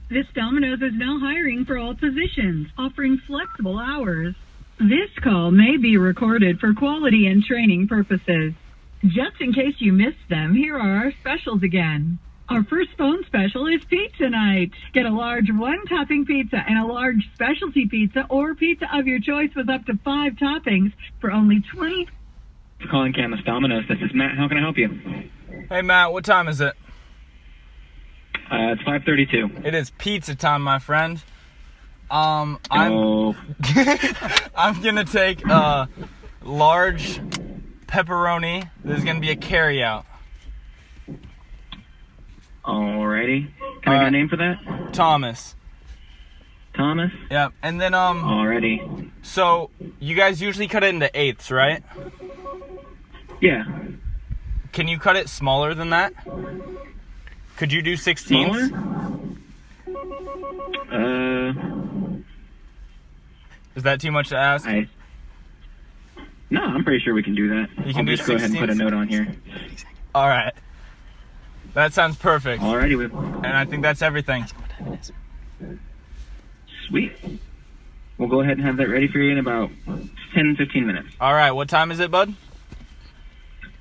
This Domino's is now hiring for all positions, offering flexible hours. This call may be recorded for quality and training purposes. Just in case you missed them, here are our specials again. Our first phone special is pizza night. Get a large one-topping pizza and a large specialty pizza or pizza of your choice with up to 5 toppings for only $20. Calling Camus Domino's. This is Matt. How can I help you? Hey, Matt, what time is it? It's 5:32. It is pizza time, my friend. I'm Oh. I'm gonna take a large pepperoni. There's gonna be a carryout. Alrighty. Can I get a name for that? Thomas. Thomas? Yep. And then Alrighty. so you guys usually cut it into eighths, right? Yeah. Can you cut it smaller than that? Could you do 16ths? Is that too much to ask? No, I'm pretty sure we can do that. You can do just go ahead and put a 16ths? note on here. All right. That sounds perfect. Alrighty. And I think that's everything. Sweet. We'll go ahead and have that ready for you in about 10-15 minutes. All right. What time is it, bud?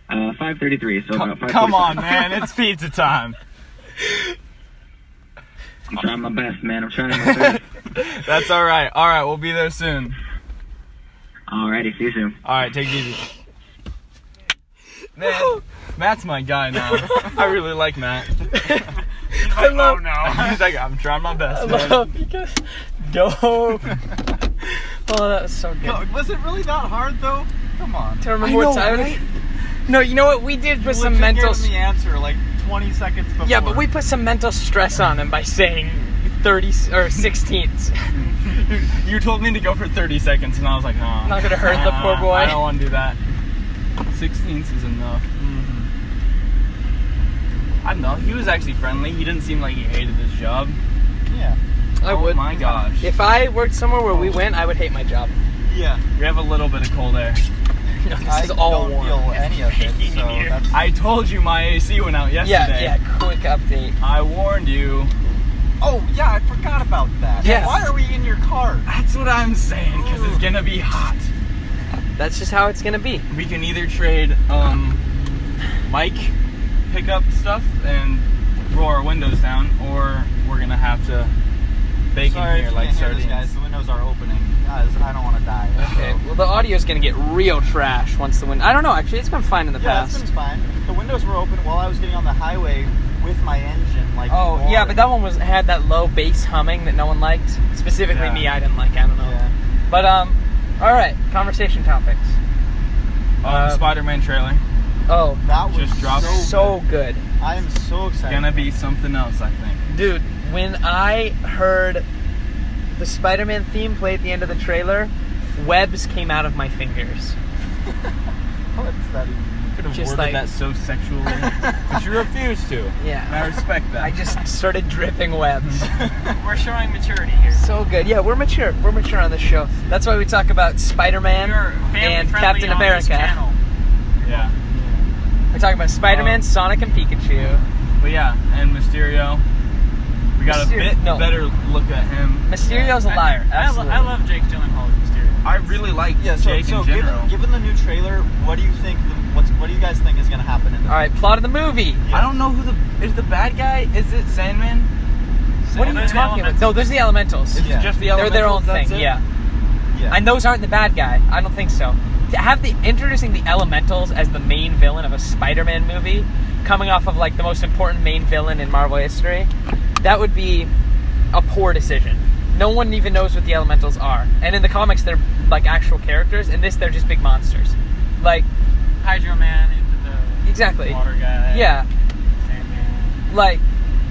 5:33, so about 5:45. Come on, man. It's pizza time. I'm trying my best, man. I'm trying my best. That's all right. All right. We'll be there soon. Alrighty. See you soon. All right. Take it easy. Man, Matt's my guy now. I really like Matt. He's like, oh no. He's like, I'm trying my best, man. I love because dope. Oh, that was so good. No, was it really that hard though? Come on. To remember what time it is? No, you know what? We did put some mental. Gave him the answer like 20 seconds before. Yeah, but we put some mental stress on him by saying 30 or 16ths. You told me to go for 30 seconds, and I was like, no. Not gonna hurt the poor boy. I don't want to do that. 16ths is enough. Mm-hmm. I don't know. He was actually friendly. He didn't seem like he hated his job. Yeah. I would. Oh my gosh. If I worked somewhere where we went, I would hate my job. Yeah. We have a little bit of cold air. No, this is all don't warm. feel any of it, so that's... I told you my AC went out yesterday. Yeah, quick update. I warned you. Oh, yeah, I forgot about that. Yes. Why are we in your car? That's what I'm saying, because it's gonna be hot. That's just how it's gonna be. We can either trade mic pickup stuff and roll our windows down, or we're gonna have to bake Sorry in here if you like can't hear sardines. this, guys. The windows are opening. Guys, I don't want to die. Okay, So. well the audio's gonna get real trash once the wind. I don't know, actually, it's been fine in the Yeah, past. it's been fine. The windows were open while I was getting on the highway with my engine, like. Oh, yeah, roaring. but that one had that low bass humming that no one liked. Specifically Yeah. me, I didn't like. I don't know. Yeah. But all right, conversation topics. Spider-Man trailer. Oh, That was Just dropped. so good. I am so excited. Gonna be something else, I think. Dude, when I heard the Spider-Man theme play at the end of the trailer, webs came out of my fingers. What's that even? Could have Just worded like- that so sexually, but you refused to. Yeah. And I respect that. I just started dripping webs. We're showing maturity here. So good. Yeah, we're mature. We're mature on this show. That's why we talk about Spider-Man We're and family-friendly Captain on this America. channel. Yeah. We're talking about Spider-Man, Sonic, and Pikachu. But yeah, and Mysterio. We got a bit No. better look at him. Mysterio's a liar. Absolutely. I love Jake Gyllenhaal as Mysterio. I really like Yeah, Jake so in general. given the new trailer, what do you think? What do you guys think is going to happen in the? All right, plot of the movie. I don't know who is the bad guy. Is it Sandman? What are you There's the talking about? No, there's the Elementals. It's Yeah. just the They're elementals. their own that's thing. it? Yeah. Yeah. And those aren't the bad guy. I don't think so. To have introducing the Elementals as the main villain of a Spider-Man movie, coming off of like the most important main villain in Marvel history, that would be a poor decision. No one even knows what the Elementals are. And in the comics, they're like actual characters. In this, they're just big monsters. Like, Hydro Man into the exactly. water guy. Yeah. Sandman. Like,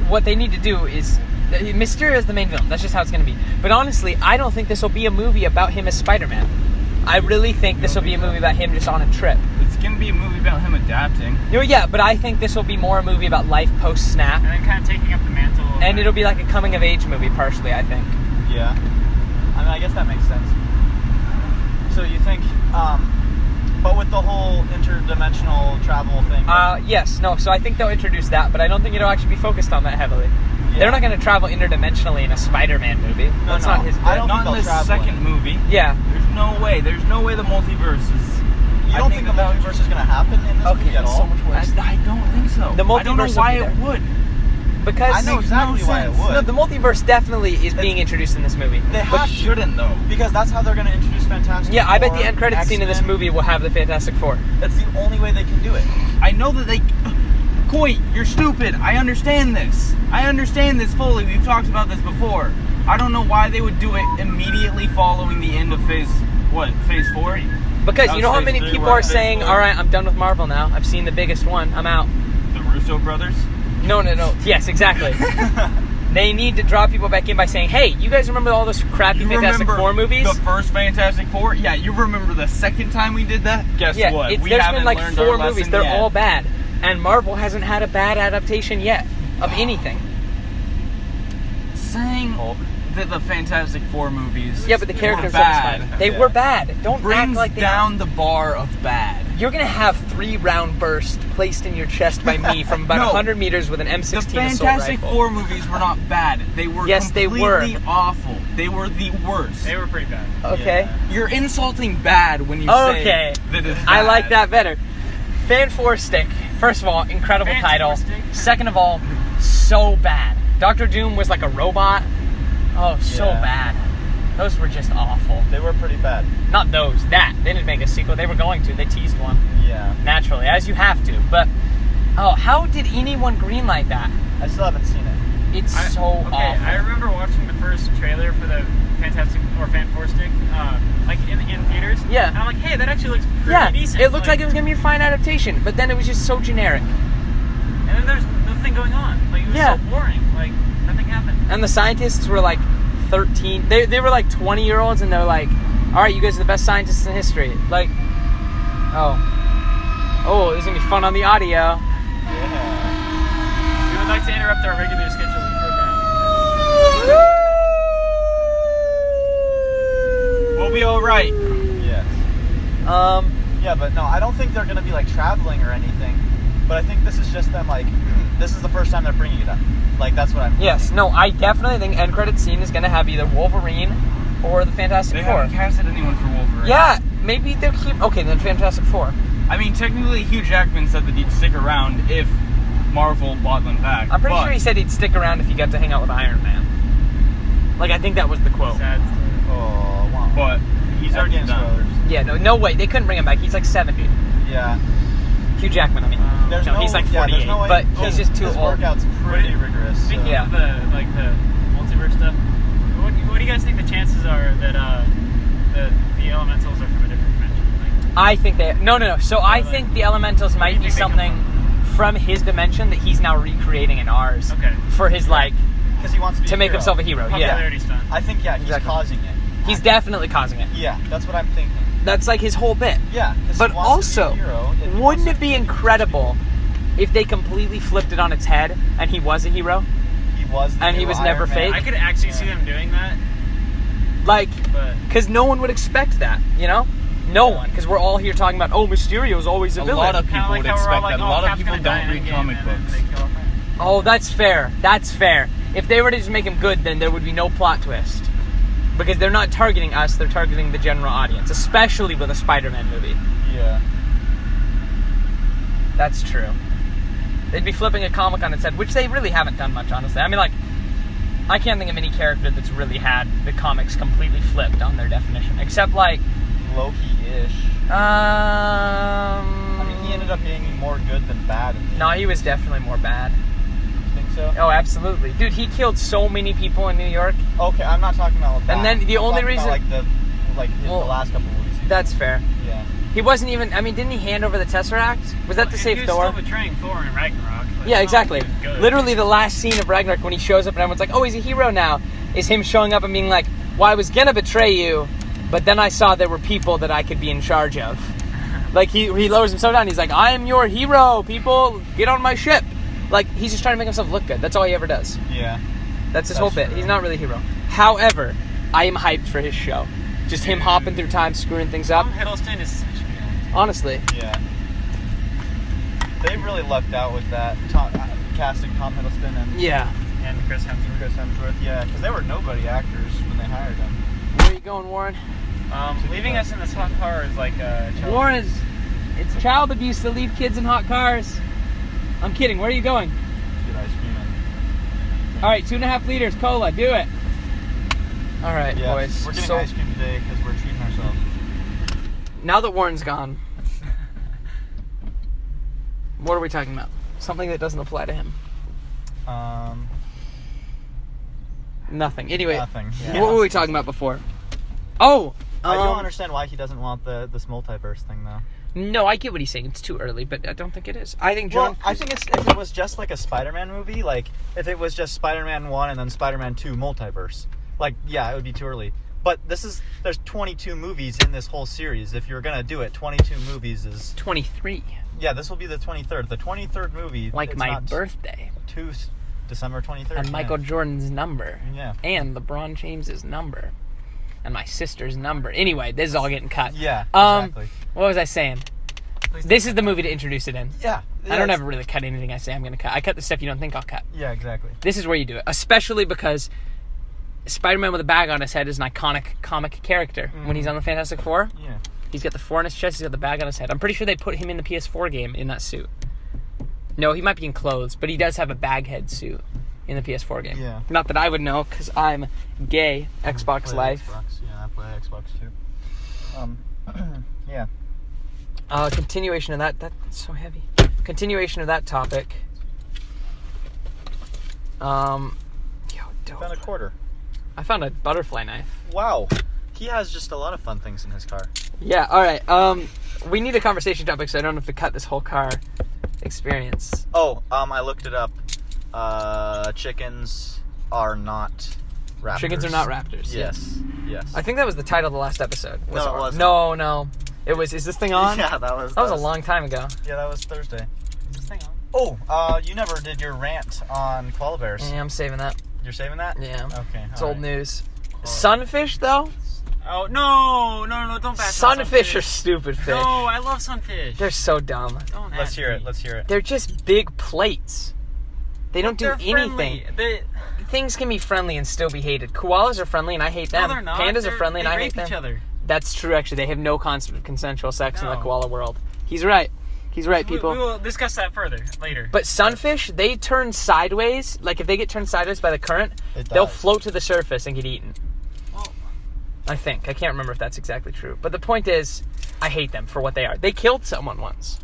what they need to do is... Mysterio is the main villain. That's just how it's going to be. But honestly, I don't think this will be a movie about him as Spider-Man. I really think this will be a movie about him just on a trip. It's gonna be a movie about him adapting. Yeah, but I think this will be more a movie about life post-snap. And then kind of taking up the mantle. And it'll be like a coming-of-age movie, partially, I think. Yeah. I mean, I guess that makes sense. So you think But with the whole interdimensional travel thing. Yes, no. So I think they'll introduce that, but I don't think it'll actually be focused on that heavily. Yeah. They're not going to travel interdimensionally in a Spider-Man movie. That's not his. I don't Not think in the they'll travel second in. movie. Yeah. There's no way. There's no way the multiverse is. You don't think the multiverse is going to happen in this movie at that's all? so much worse. I don't think so. The I don't know multiverse why will be it there. would. Because I know exactly why it would. No, the multiverse definitely is being introduced in this movie. They But have to. shouldn't though. Because that's how they're going to introduce Fantastic Yeah, I bet Four, the end credits scene in this X-Men. movie will have the Fantastic Four. That's the only way they can do it. I know that they. Coy, you're stupid. I understand this. I understand this fully. We've talked about this before. I don't know why they would do it immediately following the end of phase 4? Because That you know was how phase many 3, people we're are at phase saying, 4. all right, I'm done with Marvel now. I've seen the biggest one. I'm out. The Russo brothers? No. Yes, exactly. They need to draw people back in by saying, hey, you guys remember all those crappy You Fantastic remember Four movies? the first Fantastic Four? Yeah, you remember the second time we did that? Guess Yeah, what? We there's haven't been like learned 4 our movies. lesson They're yet. all bad. And Marvel hasn't had a bad adaptation yet of anything. Saying that the Fantastic Four movies Yeah, but the characters were bad satisfied. They were bad. Don't act brings like they down the bar of bad. You're going to have 3 round bursts placed in your chest by me from about No. 100 meters with an M16 The assault Fantastic rifle. Four movies were not bad. They were Yes, they completely were. awful. They were the worst. They were pretty bad. Okay. You're insulting bad when you Okay. say that it's bad. I like that better. Fan 4 Stick. First of all, incredible Fan title. 4 Stick. Second of all, so bad. Dr. Doom was like a robot. Oh, so Yeah. bad. Those were just awful. They were pretty bad. Not those. That. They didn't make a sequel. They were going to. They teased one. Yeah. Naturally, as you have to. But, oh, how did anyone greenlight that? I still haven't seen it. It's so awful. I remember watching the first trailer for the Fantastic or Fan 4 Stick, like in theaters. Yeah. And I'm like, hey, that actually looks pretty Yeah, decent. it looked like it was going to be a fine adaptation, but then it was just so generic. And then there's nothing going on. Like, it was Yeah. so boring. Like, nothing happened. And the scientists were like 13. They were like 20-year-olds, and they're like, all right, you guys are the best scientists in history. Like, oh, this is going to be fun on the audio. Yeah. We would like to interrupt our regular scheduled program. We'll be all right. Yes. Yeah, but no, I don't think they're going to be like traveling or anything. But I think this is just them like, this is the first time they're bringing it up. Like, that's what I'm thinking. Yes, no, I definitely think end credit scene is going to have either Wolverine or the Fantastic They Four. haven't casted anyone for Wolverine. Yeah, maybe they'll keep. Okay, then Fantastic Four. I mean, technically, Hugh Jackman said that he'd stick around if Marvel bought them back. I'm pretty but sure he said he'd stick around if he got to hang out with Iron Man. Like, I think that was the quote. Sad story. Oh, wow. But he's already Endgame done. spoilers. Yeah, no way. They couldn't bring him back. He's like 70. Yeah. Hugh Jackman, I mean. There's no, he's like 48, there's no way, but he's his- just too his old. workout's pretty rigorous. So. Speaking Yeah. of the multiverse stuff, what do you guys think the chances are that the elementals are from a different dimension? Like, I think they... No. So I like, think the elementals might do be you think they come something from his dimension that he's now recreating in ours. Okay. For his, like... Because he wants to be To a make hero. himself a hero, yeah. Popularity stunt. I think, yeah, he's Exactly. causing it. He's definitely causing it. Yeah, that's what I'm thinking. That's like his whole bit. Yeah, 'cause But he wants to be also, a hero, and he wants wouldn't to it be incredible if they completely flipped it on its head and he was a hero? He was the and he new was Iron never Man. fake? I could actually see them doing that, Like, but because no one would expect that, you know? No one, because we're all here talking about, oh, Mysterio's always a A villain. lot of kind people of like would how we're all expect like, that. A oh, lot of Cap's people gonna die don't in read Endgame, comic and then books. they kill off Iron Man. Oh, that's fair. That's fair. If they were to just make him good, then there would be no plot twist. Because they're not targeting us, they're targeting the general audience, especially with a Spider-Man movie. Yeah. That's true. They'd be flipping a comic on its head, which they really haven't done much, honestly. I mean, like, I can't think of any character that's really had the comics completely flipped on their definition, except, like, Loki-ish. I mean, he ended up being more good than bad. No, he was definitely more bad. You think so? Oh, absolutely. Dude, he killed so many people in New York. Okay, I'm not talking about that. And then the I'm only talking about, reason- the last couple movies. That's fair. Yeah. He wasn't even, I mean, didn't he hand over the Tesseract? Was that to And save he was Thor? still betraying Thor in Ragnarok. Like, Yeah, it's not exactly. like he was good. Literally the last scene of Ragnarok when he shows up and everyone's like, oh, he's a hero now, is him showing up and being like, well, I was gonna betray you, but then I saw there were people that I could be in charge of. Like, he lowers himself down, he's like, I am your hero, people, get on my ship. Like, he's just trying to make himself look good. That's all he ever does. Yeah. That's his That's whole bit. true. He's not really a hero. However, I am hyped for his show. Just him hopping through time, screwing things up. Tom Hiddleston is such a good actor. Honestly. Yeah. They really lucked out with that casting Tom Hiddleston and And Chris Hemsworth. Yeah, because they were nobody actors when they hired them. Where are you going, Warren? Leaving us in this hot car is like Warren, it's child abuse to leave kids in hot cars. I'm kidding. Where are you going? Get ice cream and... All right, 2.5 liters cola. Do it. All right, Yeah, boys. we're getting ice cream today because we're treating ourselves. Now that Warren's gone, what are we talking about? Something that doesn't apply to him. Nothing. Anyway, Nothing. What were we talking about before? Oh! I don't understand why he doesn't want this multiverse thing, though. No, I get what he's saying. It's too early, but I don't think it is. I think I think if it was just like a Spider-Man movie, like if it was just Spider-Man 1 and then Spider-Man 2 multiverse, like, yeah, it would be too early. But there's 22 movies in this whole series. If you're going to do it, 22 movies is... 23. Yeah, this will be the 23rd. The 23rd movie... Like my birthday. December 23rd. And Michael Jordan's number. Yeah. And LeBron James's number. And my sister's number. Anyway, this is all getting cut. Yeah, exactly. What was I saying? This is the movie to introduce it in. Yeah. I don't ever really cut anything I say I'm going to cut. I cut the stuff you don't think I'll cut. Yeah, exactly. This is where you do it. Especially because Spider-Man with a bag on his head is an iconic comic character. When he's on the Fantastic Four, Yeah. he's got the 4 on his chest, he's got the bag on his head. I'm pretty sure they put him in the PS4 game in that suit. No, he might be in clothes, but he does have a bag head suit in the PS4 game. Yeah. Not that I would know, because I'm gay. Xbox Play life. Xbox. Yeah, I play Xbox too. Yeah. Continuation of that. That's so heavy. Continuation of that topic. Dope. Found a quarter. I found a butterfly knife. Wow. He has just a lot of fun things in his car. Yeah, alright. We need a conversation topic, so I don't have to cut this whole car experience. Oh, I looked it up. Chickens are not raptors. Chickens are not raptors. Yes. I think that was the title of the last episode. No, it wasn't. No. It was, is this thing on? Yeah, that was a long time ago. Yeah, that was Thursday. Is this thing on? Oh, you never did your rant on koala bears. Yeah, I'm saving that. You're saving that? Yeah. Okay. It's old news. Sunfish, though? Oh, no, don't bash on Sunfish are stupid fish. No, I love sunfish. They're so dumb. Don't Let's ask hear me. it. Let's hear it. They're just big plates. They don't do They're anything. friendly. Things can be friendly and still be hated. Koalas are friendly and I hate them. No, they're not. Pandas are friendly and I hate They them. rape each other. That's true, actually. They have no concept of consensual sex in the No. koala world. He's right. He's right, people. We will discuss that further later. But sunfish, they turn sideways. Like, if they get turned sideways by the current, It they'll does. float to the surface and get eaten. Well, I think. I can't remember if that's exactly true. But the point is, I hate them for what they are. They killed someone once.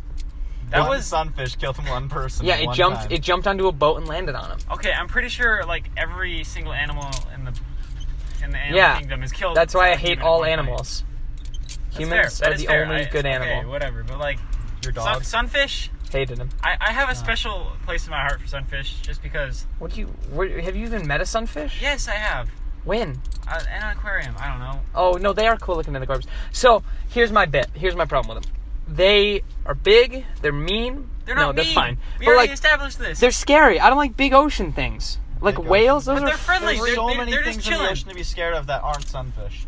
that One was sunfish killed one person. Yeah, at it one jumped. time. It jumped onto a boat and landed on him. okay. I'm pretty sure like every single animal in the animal kingdom is killed. That's why I by a hate human at all one point. animals. That's Humans fair. That are is the fair. only good animal. Okay, whatever. But like Your dog. sunfish, Hated him. I have a special place in my heart for sunfish, just because. Have you even met a sunfish? Yes, I have. When? In an aquarium. I don't know. Oh, no, they are cool looking in the aquariums. So, here's my bit. Here's my problem with them. They are big. They're mean. They're not No, mean. they're fine. We But, already like, established this. they're scary. I don't like big ocean things. Like Big whales, those But are they're friendly. There's so many they're things just in the chilling. ocean to be scared of that aren't sunfish.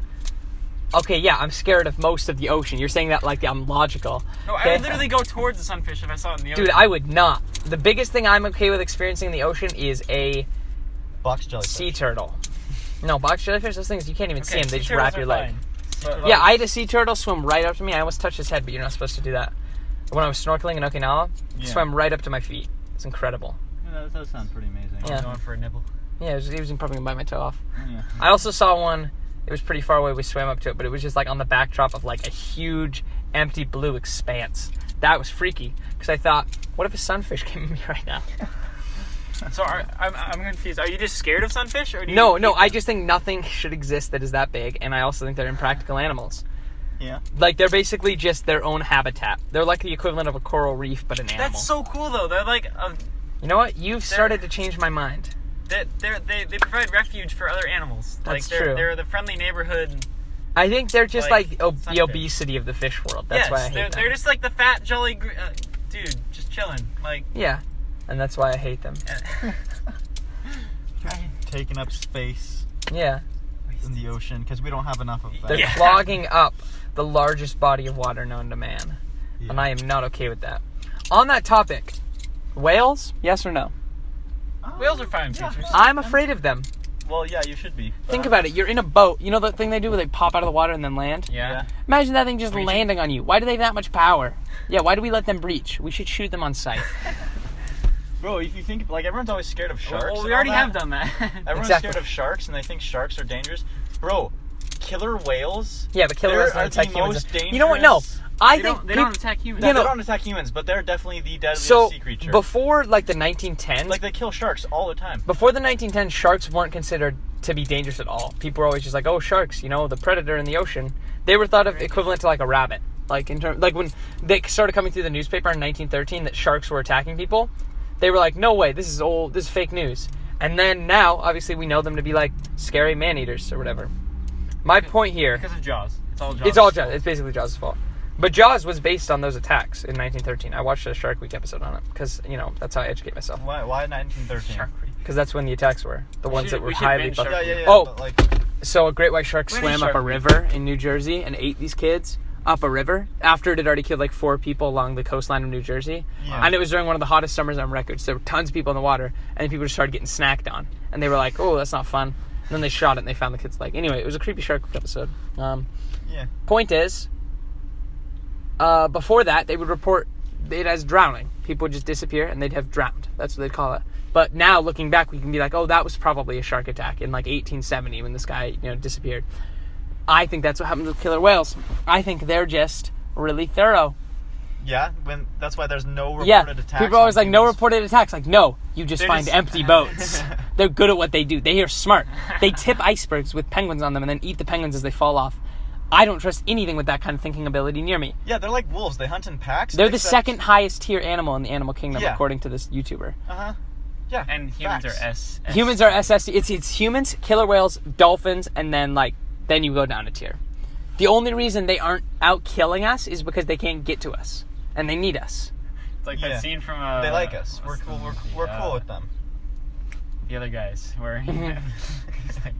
Okay, yeah, I'm scared of most of the ocean. You're saying that like I'm logical. No, I okay? would literally go towards the sunfish if I saw it in the ocean. Dude, I would not. The biggest thing I'm okay with experiencing in the ocean is a Box jellyfish. sea turtle. No, box jellyfish, those things, you can't even see them. They just wrap your leg. But, Yeah, I had a sea turtle swim right up to me. I almost touched his head, but you're not supposed to do that. When I was snorkeling in Okinawa, he swam right up to my feet. It's incredible. Yeah, that does sound pretty amazing. Yeah. going for a nibble. Yeah, he was probably going to bite my toe off. Yeah. I also saw one, it was pretty far away, we swam up to it, but it was just like on the backdrop of like a huge, empty blue expanse. That was freaky, because I thought, what if a sunfish came at me right now? So I'm confused. Are you just scared of sunfish, or do you No, hate I them? just think nothing should exist that is that big, and I also think they're impractical animals. Yeah. Like, they're basically just their own habitat. They're like the equivalent of a coral reef, but an animal. That's so cool, though. They're like You know what? You've started to change my mind. they provide refuge for other animals. That's like true. They're the friendly neighborhood. I think they're just Like the sunfish. obesity of the fish world. That's yes, why I hate them. they're just like the fat, jolly dude, just chilling. Like Yeah, and that's why I hate them. Taking up space Yeah. in the ocean because we don't have enough of that. They're Yeah. clogging up the largest body of water known to man. And I am not okay with that. On that topic, whales, yes or no? Whales are fine creatures. I'm afraid of them. Well, yeah, you should be. Think about it. You're in a boat. You know the thing they do where they pop out of the water and then land? Yeah. Imagine that thing just landing on you. Why do they have that much power? Yeah, why do we let them breach? We should shoot them on sight. Bro, if you think, like, everyone's always scared of sharks. Well, we and already all that. have done that. Everyone's Exactly. scared of sharks, and they think sharks are dangerous. Bro, killer whales? Yeah, but killer whales don't are attack the humans. most dangerous. You know what? No. I They think don't attack humans. No, You know- they don't attack humans, but they're definitely the deadliest so sea creature. before like the 1910s, Like, they kill sharks all the time. before the 1910s, sharks weren't considered to be dangerous at all. People were always just like, "Oh, sharks, you know, the predator in the ocean." They were thought of equivalent to like a rabbit. Like like when they started coming through the newspaper in 1913 that sharks were attacking people, they were like, "No way, this is old. This is fake news." And then now, obviously, we know them to be like scary man-eaters or whatever. My point here, Because of Jaws. It's all Jaws. it's all Jaws. It's basically Jaws' fault. But Jaws was based on those attacks in 1913. I watched a Shark Week episode on it because, you know, that's how I educate myself. Why 1913? Shark Week. Because that's when the attacks were. The ones that were we should highly... binge buff- Shark Yeah, Oh. but, like, So a great white shark When is swam up Shark a Week? river in New Jersey and ate these kids up a river after it had already killed like 4 people along the coastline of New Jersey. Yeah. And it was during one of the hottest summers on record. So there were tons of people in the water and people just started getting snacked on. And they were like, "Oh, that's not fun." And then they shot it and they found the kids' leg. Anyway, it was a creepy Shark Week episode. yeah. Point is, before that, they would report it as drowning. People would just disappear and they'd have drowned. That's what they'd call it. But now, looking back, we can be like, "Oh, that was probably a shark attack in like 1870 when this guy, disappeared." I think that's what happens with killer whales. I think they're just really thorough. Yeah, that's why there's no reported Yeah, attacks. people are always on like, "No humans. reported attacks." Like, no, you just They're find just- empty boats. They're good at what they do. They are smart. They tip icebergs with penguins on them and then eat the penguins as they fall off. I don't trust anything with that kind of thinking ability near me. Yeah, they're like wolves. They hunt in packs. They're the except- second highest tier animal in the animal kingdom, Yeah. according to this YouTuber. Uh-huh. Yeah. And humans facts. are S. Humans are SS. It's humans, killer whales, dolphins, and then you go down a tier. The only reason they aren't out killing us is because they can't get to us, and they need us. It's like Yeah. that scene from. They like us. We're what's cool. the- We're cool with them. The other guys, where it's like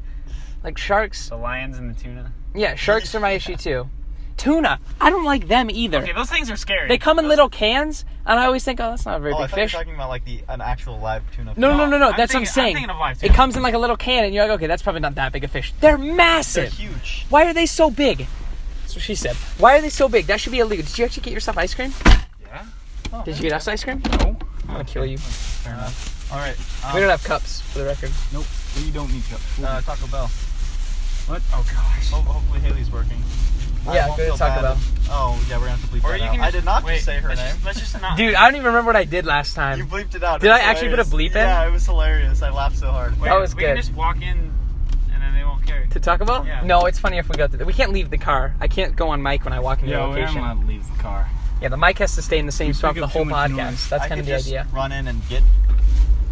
Like sharks. the lions and the tuna. Yeah, sharks are my issue too. Tuna. I don't like them either. Okay, those things are scary. They come in little cans, and I always think, "Oh, that's not a very Oh, I big thought you were fish." talking about like an actual live tuna. No. That's I'm what I'm thinking- saying. I'm thinking of live It tuna. comes in like a little can, and you're like, "Okay, that's probably not that big a fish." They're They're massive. huge. Why are they so big? That's what she said. Why are they so big? That should be illegal. Did you actually get yourself ice cream? Yeah. Did you get us ice cream? No. I'm gonna kill you. Fair enough. All right. We don't have cups, for the record. Nope. We don't need cups. Taco Bell. What? Oh gosh. Hopefully Haley's working. I Yeah, won't go to feel Taco bad. Bell. Oh, yeah, we're gonna have to bleep Or that you out. can. I did not wait, just say her let's name. Let's just not. Dude, I don't even remember what I did last time. You bleeped it out. Did It was I actually put a hilarious. bleep in? Yeah, it was hilarious. I laughed so hard. Wait, That was we good. can just walk in, and then they won't care. To Taco Bell? Yeah. No, it's funny if we go through. We can't leave the car. I can't go on mic when I walk into a location. to leave the car. Yeah, the mic has to stay in the same You spot pick for the up whole too much podcast. noise. That's I kind of could the just idea. run in and get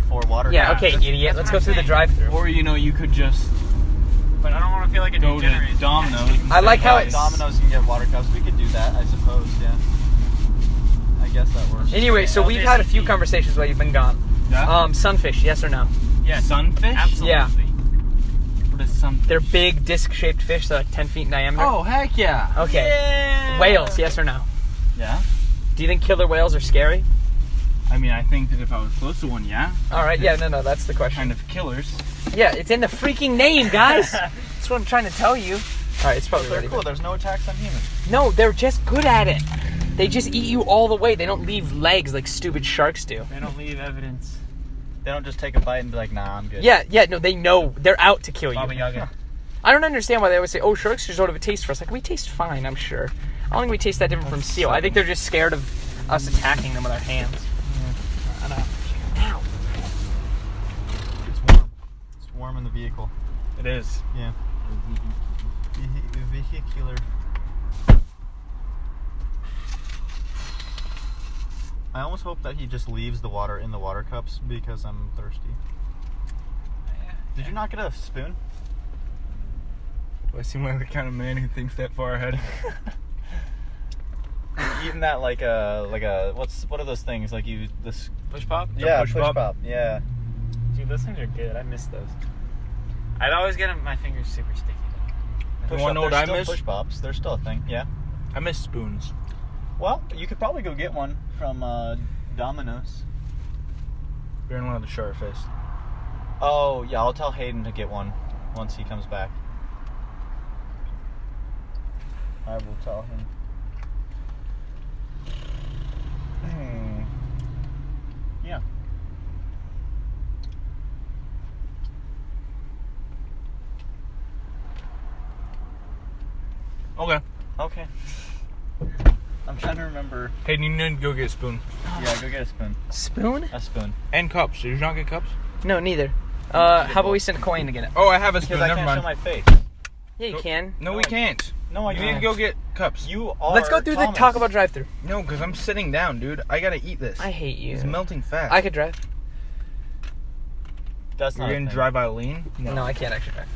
4 water. Yeah, Yeah, okay, that's- idiot. that's Let's what go I'm through the saying. drive-thru. Or you could just But I don't want to feel like a go to degenerate. Domino's. I like how Right, it's... Domino's can get water cups. We could do that, I suppose. Yeah. I guess that works. Anyway, so we've had a few conversations while you've been gone. Yeah? Sunfish, yes or no? Yes. Sunfish? Absolutely. Yeah. What is sunfish? They're big, disc-shaped fish. They're like 10 feet in diameter. Oh, heck yeah. Okay. Yeah. Whales, yes or no? Yeah? Do you think killer whales are scary? I mean, I think that if I was close to one, yeah. All right, yeah, no, that's the question. Kind of killers. Yeah, it's in the freaking name, guys. That's what I'm trying to tell you. All right, it's probably They're ready. cool. There's no attacks on humans. No, they're just good at it. They just eat you all the way. They don't leave legs like stupid sharks do. They don't leave evidence. They don't just take a bite and be like, nah, I'm good. Yeah, no, they know. They're out to kill you. Baba Yaga. I don't understand why they always say, "Oh, sharks just don't have a taste for us." Like, we taste fine, I'm sure. I don't think we taste that different from seal. I think they're just scared of us attacking them with our hands. I don't know. Ow. It's warm. It's warm in the vehicle. It is. Yeah. Vehicular. I almost hope that he just leaves the water in the water cups because I'm thirsty. Did you not get a spoon? Do I seem like the kind of man who thinks that far ahead? Eating that like a what are those things like you this Push pop? yeah push push pop? pop yeah. Dude, those things are good. I miss those. I'd always get my fingers super sticky though. Push wanna up, know what they're I still miss? Push pops, they're still a thing. Yeah. I miss spoons. Well, you could probably go get one from Domino's. You're in one of the short face. Oh, yeah, I'll tell Hayden to get one once he comes back. I will tell him. Yeah. Okay. I'm trying to remember. Hayden, you need to go get a spoon. Yeah, go get a spoon. Spoon? A spoon. And cups. Did you not get cups? No, neither. How about we send a coin to get it? Oh, I have a spoon. Because I Never can't show mind. my face. Yeah, you can. No, we can't. No, I You need can't. to go get cups. You are Let's go through Thomas. the Taco Bell drive-thru. No, because I'm sitting down, dude. I gotta eat this. I hate you. It's melting fast. I could drive. That's You're not a gonna thing. drive Eileen? No, I can't actually drive.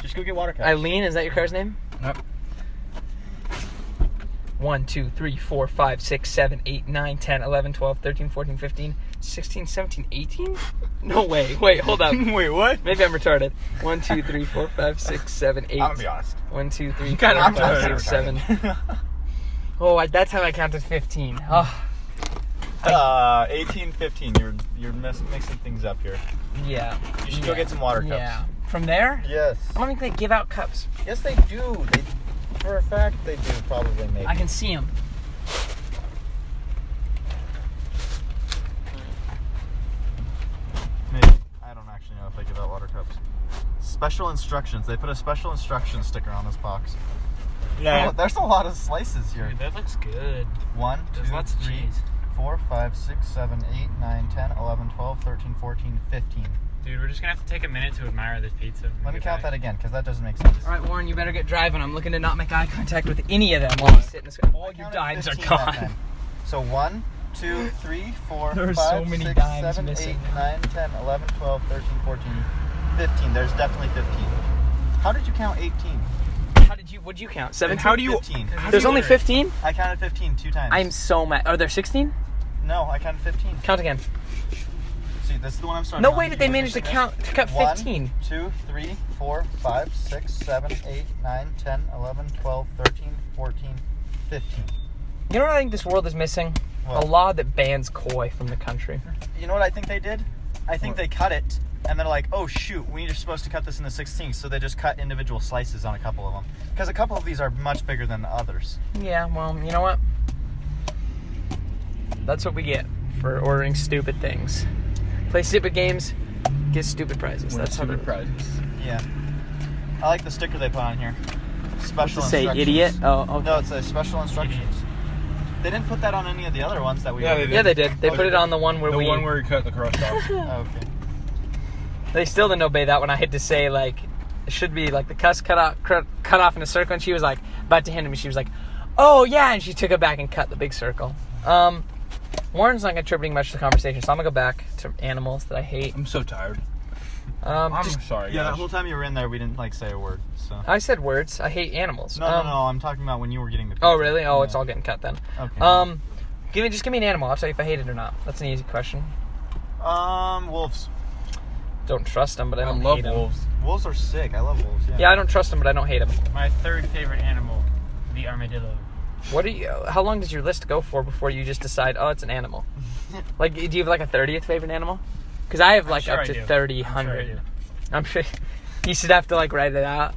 Just go get water cups. Eileen, is that your car's name? Nope. 1, 2, 3, 4, 5, 6, 7, 8, 9, 10, 11, 12, 13, 14, 15, 16, 17, 18? No way. Wait, hold up. Wait, what? Maybe I'm retarded. 1, 2, 3, 4, 5, 6, 7, 8. I'm gonna be honest. 1, 2, 3, 4, kinda 5, retarded. 6, 7. Oh, at that time I counted 15. Oh, 18, 15. You're mixing things up here. yeah. You should go get some water cups. Yeah. From there? Yes. I don't think they give out cups. Yes, they do. For a fact, they do probably maybe. I can see them. Maybe. I don't actually know if they give out water cups. Special instructions. They put a special instruction sticker on this box. Yeah. Oh, there's a lot of slices here. Dude, that looks good. 1, There's 2, lots of 3, cheese. 4, 5, 6, 7, 8, 9, 10, 11, 12, 13, 14, 15. Dude, we're just gonna have to take a minute to admire this pizza. Let me count that again, because that doesn't make sense. All right, Warren, you better get driving. I'm looking to not make eye contact with any of them while I sit in this. All I your counted dimes are 15 that gone. time. So 1, 2, 3, 4, There are 5, so many 6, dimes 7, missing. 8, 9, 10, 11, 12, 13, 14, 15. There's definitely 15. How did you count 18? What'd you count? 17? How do you... 15. There's only 15? I counted 15 2 times. I'm so mad. Are there 16? No, I counted 15. Count again. See, this is the one I'm starting No on. way did they manage to cut 15. 1, 2, 3, 4, 5, 6, 7, 8, 9, 10, 11, 12, 13, 14, 15. You know what I think this world is missing? What? A law that bans koi from the country. You know what I think they did? I think they cut it, and they're like, oh shoot, we're supposed to cut this into 16, so they just cut individual slices on a couple of them. Because a couple of these are much bigger than the others. Yeah, well, you know what? That's what we get for ordering stupid things. Play stupid games, get stupid prizes. That's how stupid they prizes. Yeah. I like the sticker they put on here. Special to say instructions. idiot. Oh, okay. No, it says special instructions. They didn't put that on any of the other ones that we Yeah, they ordered. did. Yeah, they did. They Oh, put they it did? on the one where The we. one where you cut the crust off. Oh, okay. They still didn't obey that when I had to say like it should be like the cuss cut off in a circle, and she was like about to hand it to me. She was like, "Oh yeah," and she took it back and cut the big circle. Warren's not contributing much to the conversation, so I'm gonna go back to animals that I hate. I'm so tired. I'm Just, sorry, Yeah, guys. the whole time you were in there, we didn't say a word. So. I said words. I hate animals. No, I'm talking about when you were getting the pizza. Oh really? Oh, Yeah. it's all getting cut then. Okay. Just give me an animal. I'll tell you if I hate it or not. That's an easy question. Wolves. Don't trust them, but I I don't love hate them. wolves. Wolves are sick. I love wolves. Yeah, I don't trust them, but I don't hate them. My third favorite animal, the armadillo. What do you? How long does your list go for before you just decide? Oh, it's an animal. Like, do you have like a 30th favorite animal? Because I have like sure up I to do. 30, I'm sure I 100. do. I'm sure you should have to like write it out.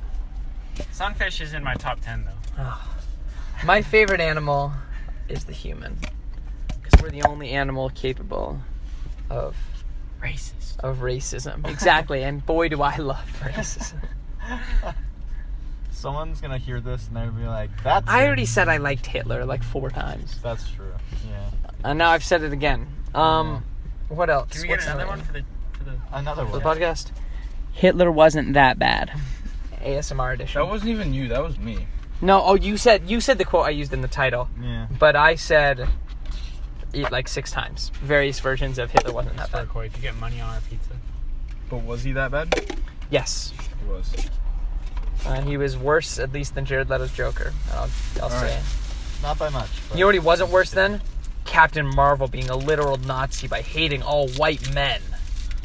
Sunfish is in my top 10 though. My favorite animal is the human, because we're the only animal capable of Racist. racism. Exactly, and boy, do I love racism. Someone's gonna hear this and they're gonna be like, "That's." I it." already said I liked Hitler like 4 times, That's true. Yeah. and now I've said it again. What else? Can we get What's another another one for the Another for one. the podcast? Hitler wasn't that bad. ASMR edition. That wasn't even you. That was me. No, oh, you said the quote I used in the title, Yeah. but I said it like 6 times. Various versions of Hitler wasn't that for bad. Koi. If you get money on our pizza. But was he that bad? Yes, He was. he was worse at least than Jared Leto's Joker. I'll say. right. Not by much. But You know what he wasn't worse than? Captain Marvel being a literal Nazi by hating all white men.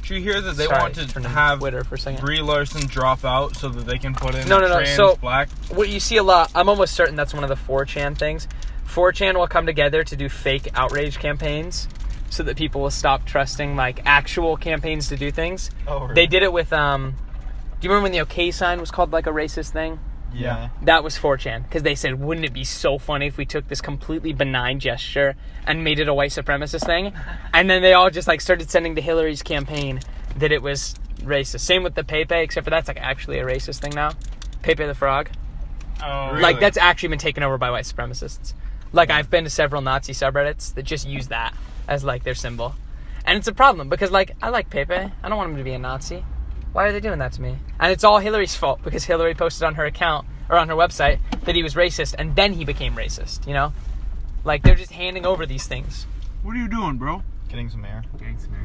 Did you hear that they Sorry, want to turned have Twitter for a second. Brie Larson drop out so that they can put in No. trans So- black? What you see a lot, I'm almost certain that's one of the 4chan things. 4chan will come together to do fake outrage campaigns so that people will stop trusting like actual campaigns to do things. Oh, really? They did it with do you remember when the OK sign was called like a racist thing? Yeah. That was 4chan, because they said, wouldn't it be so funny if we took this completely benign gesture and made it a white supremacist thing? And then they all just like started sending to Hillary's campaign that it was racist. Same with the Pepe, except for that's like actually a racist thing now. Pepe the Frog. Oh, Really? Like that's actually been taken over by white supremacists. Like I've been to several Nazi subreddits that just use that as like their symbol. And it's a problem because like I like Pepe. I don't want him to be a Nazi. Why are they doing that to me? And it's all Hillary's fault because Hillary posted on her account or on her website that he was racist and then he became racist, you know? Like they're just handing over these things. What are you doing, bro? Getting some air.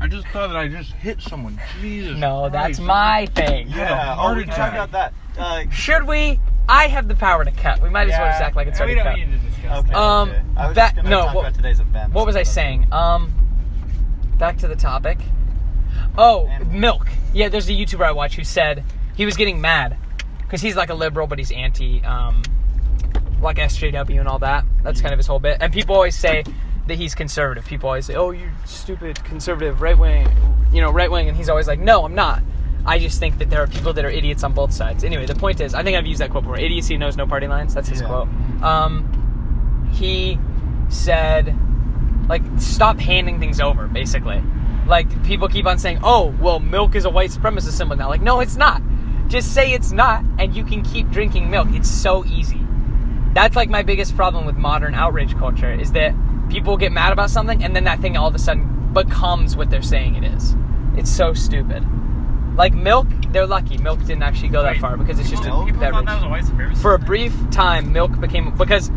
I just thought that I just hit someone. Jesus No, that's Christ. my thing. Yeah. Oh, we can talk about that. Should we? I have the power to cut. We might as well just act like it's already we don't cut. need to discuss Okay. that. Okay. I was just gonna talk about today's event. What was I saying? Back to the topic. Oh, milk. Yeah, there's a YouTuber I watch who said he was getting mad because he's like a liberal, but he's anti, like SJW and all that. That's kind of his whole bit. And people always say that he's conservative. People always say, "Oh, you're stupid, conservative, right wing," right wing. And he's always like, "No, I'm not. I just think that there are people that are idiots on both sides." Anyway, the point is, I think I've used that quote before. Idiocy knows no party lines. That's his quote. He said, like, stop handing things over, basically. Like, people keep on saying, oh, well, milk is a white supremacist symbol now. Like, no, it's not. Just say it's not, and you can keep drinking milk. It's so easy. That's, like, my biggest problem with modern outrage culture, is that people get mad about something, and then that thing all of a sudden becomes what they're saying it is. It's so stupid. Like, milk, they're lucky. Milk didn't actually go that far, because it's just a People thought beverage. that was a white supremacist. For a brief time, milk became... Because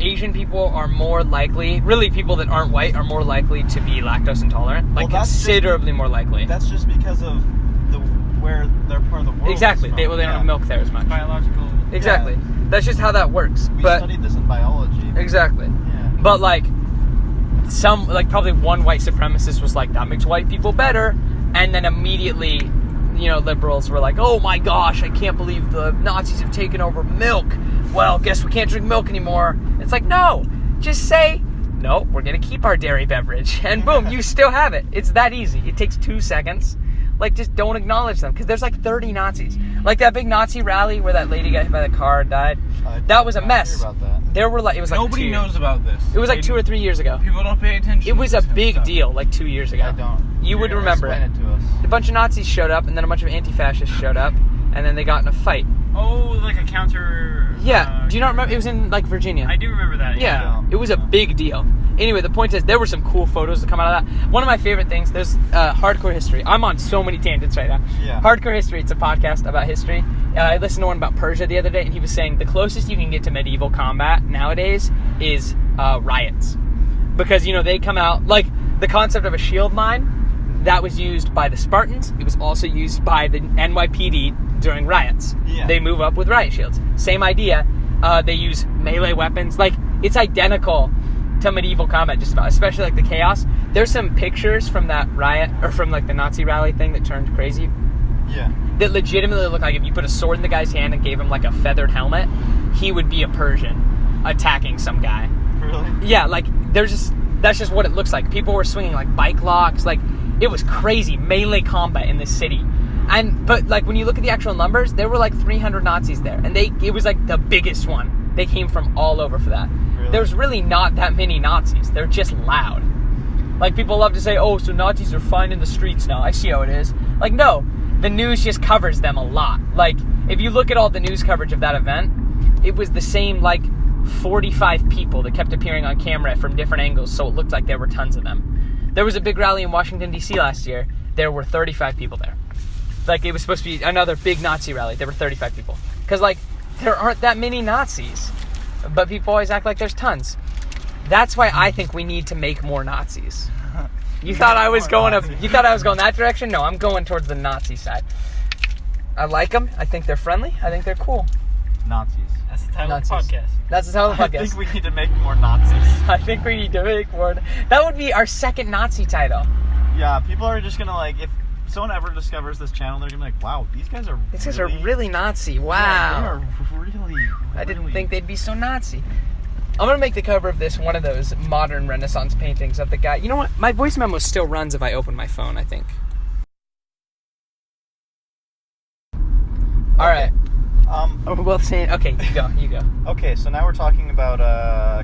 Asian people are more likely... Really, people that aren't white are more likely to be lactose intolerant. Like, Well, that's considerably more likely. That's just because of where they're part of the world. Exactly. is They from. don't have milk there as much. Biological. Exactly. Yeah. That's just how that works. We But studied this in biology. exactly. Yeah. But, like, probably one white supremacist was like, that makes white people better. And then immediately, liberals were like, oh my gosh, I can't believe the Nazis have taken over milk. Well, guess we can't drink milk anymore. It's like, no, just say, no, we're going to keep our dairy beverage. And boom, you still have it. It's that easy. It takes 2 seconds. Like, just don't acknowledge them. Because there's like 30 Nazis. Like that big Nazi rally where that lady got hit by the car and died. That was a mess. Hear about that. There were like, it was like Nobody knows about this. It was like 2 or 3 years ago. People don't pay attention. It was to a this kind of big stuff. deal, like 2 years ago. I don't. You would remember Explain it to us. A bunch of Nazis showed up, and then a bunch of anti-fascists showed up, and then they got in a fight. Oh, like a counter. Yeah. Do you not remember? It was in, like, Virginia. I do remember that. Yeah. It was a big deal. Anyway, the point is, there were some cool photos that come out of that. One of my favorite things, there's Hardcore History. I'm on so many tangents right now. Yeah. Hardcore History, it's a podcast about history. I listened to one about Persia the other day, and he was saying the closest you can get to medieval combat nowadays is riots. Because, they come out, like, the concept of a shield line, that was used by the Spartans. It was also used by the NYPD during riots. Yeah. They move up with riot shields. Same idea. They use melee weapons. Like, it's identical to medieval combat, just about, especially like the chaos. There's some pictures from that riot, or from like the Nazi rally thing that turned crazy, Yeah. that legitimately look like if you put a sword in the guy's hand and gave him like a feathered helmet, he would be a Persian attacking some guy. Really? Yeah, like that's just what it looks like. People were swinging like bike locks, like it was crazy melee combat in this city. But like when you look at the actual numbers, there were like 300 Nazis there, and it was like the biggest one. They came from all over for that. Really? There's really not that many Nazis. They're just loud. Like, people love to say, oh, so Nazis are fine in the streets now. I see how it is. Like, no. The news just covers them a lot. Like, if you look at all the news coverage of that event, it was the same, like, 45 people that kept appearing on camera from different angles, so it looked like there were tons of them. There was a big rally in Washington, D.C. last year. There were 35 people there. Like, it was supposed to be another big Nazi rally. There were 35 people. Because, like, there aren't that many Nazis. But people always act like there's tons. That's why I think we need to make more Nazis. You thought I was going that direction? No, I'm going towards the Nazi side. I like them. I think they're friendly. I think they're cool. Nazis. That's the title Nazis. of the podcast. That's the title of the I podcast. think we need to make more Nazis. I think we need to make more. That would be our second Nazi title. Yeah, people are just gonna like, if someone ever discovers this channel, they're gonna be like, wow, these guys are Really Nazi. Wow. Yeah, they are really I didn't think they'd be so Nazi. I'm gonna make the cover of this one of those modern Renaissance paintings of the guy. You know what? My voice memo still runs if I open my phone, I think. All right. We're both saying, okay, you go. Okay, so now we're talking about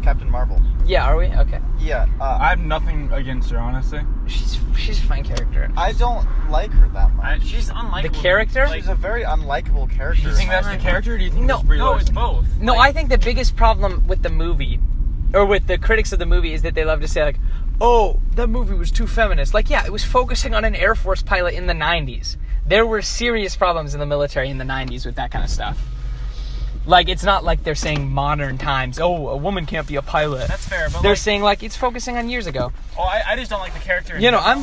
Captain Marvel. Yeah, are we? Okay. Yeah. I have nothing against her, honestly. She's a fine character. I don't like her that much. She's unlikable. The character? She's a very unlikable character. Do you think that's the character, or do you think that's No, it's both. No, I think the biggest problem with the movie, or with the critics of the movie, is that they love to say, like, oh, that movie was too feminist. Like, yeah, it was focusing on an Air Force pilot in the 90s. There were serious problems in the military in the 90s with that kind of stuff. Like, it's not like they're saying modern times, oh, a woman can't be a pilot. That's fair, but they're saying, like, it's focusing on years ago. Oh, I just don't like the character. You know, I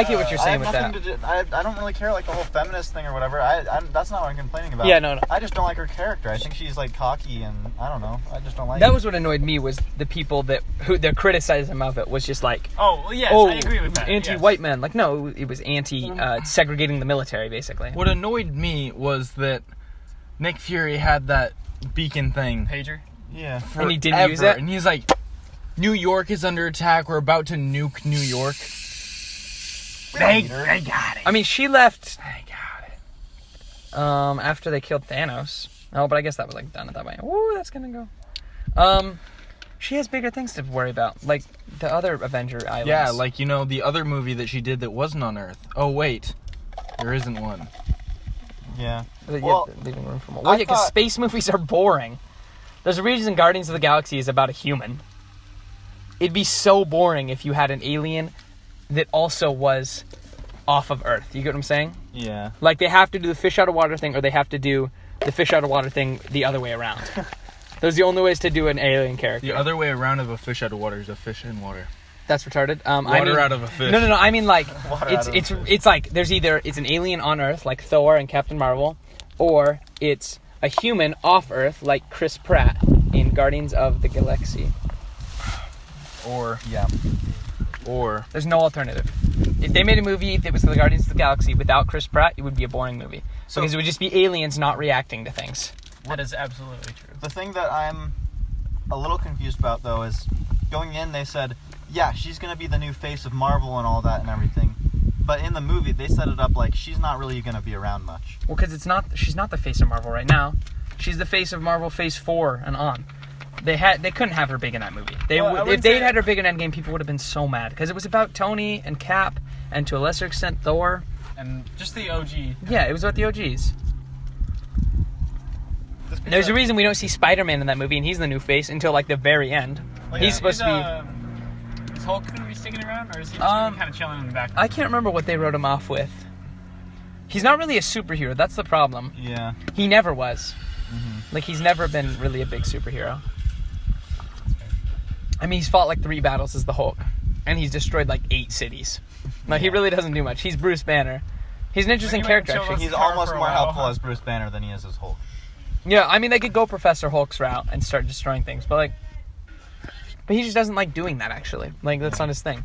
get what you're I saying have with nothing that. to do. I don't really care, like, the whole feminist thing or whatever. That's not what I'm complaining about. Yeah, no. I just don't like her character. I think she's, like, cocky, and I don't know. I just don't like That it. was what annoyed me, was the people their criticism of it was just like, Oh, well, yes, oh, I agree with that. anti-white men. Like, no, it was anti-segregating the military, basically. What annoyed me was that Nick Fury had that beacon thing. Pager. Yeah. And he didn't use it? And he's like, New York is under attack. We're about to nuke New York. They got it. I mean, she left They got it. after they killed Thanos. Oh, but I guess that was like done at that point. Ooh, that's gonna go. She has bigger things to worry about, like the other Avenger islands. Yeah, like, you know, the other movie that she did that wasn't on Earth. Oh, wait. There isn't one. Yeah. Well, leaving room for more. Well, yeah, because space movies are boring. There's a reason Guardians of the Galaxy is about a human. It'd be so boring if you had an alien that also was off of Earth. You get what I'm saying? Yeah. Like, they have to do the fish out of water thing, or they have to do the fish out of water thing the other way around. Those are the only ways to do an alien character. The other way around of a fish out of water is a fish in water. That's retarded. Water out of a fish. No. I mean, like, Water out of a fish. it's like there's either it's an alien on Earth like Thor and Captain Marvel, or it's a human off Earth like Chris Pratt in Guardians of the Galaxy. Or There's no alternative. If they made a movie that was the Guardians of the Galaxy without Chris Pratt, it would be a boring movie. Because it would just be aliens not reacting to things. That is absolutely true. The thing that I'm a little confused about, though, is going in, they said, yeah, she's going to be the new face of Marvel and all that and everything. But in the movie, they set it up like she's not really going to be around much. Well, because she's not the face of Marvel right now. She's the face of Marvel Phase 4 and on. They couldn't have her big in that movie. If they'd had her big in Endgame, people would have been so mad. Because it was about Tony and Cap, and to a lesser extent, Thor. And just the OG. Yeah, it was about the OGs. There's a reason we don't see Spider-Man in that movie, and he's the new face until, like, the very end. He's supposed to be... Is Hulk going to be sticking around, or is he just kind of chilling in the background? I can't remember what they wrote him off with. He's not really a superhero. That's the problem. Yeah. He never was. Mm-hmm. Like, he's never been really a big superhero. I mean, he's fought, like, 3 battles as the Hulk. And he's destroyed, like, 8 cities. Like, he really doesn't do much. He's Bruce Banner. He's an interesting character, actually. He's almost more helpful as Bruce Banner than he is as Hulk. Yeah, I mean, they could go Professor Hulk's route and start destroying things, but he just doesn't like doing that, actually. Like, that's not his thing.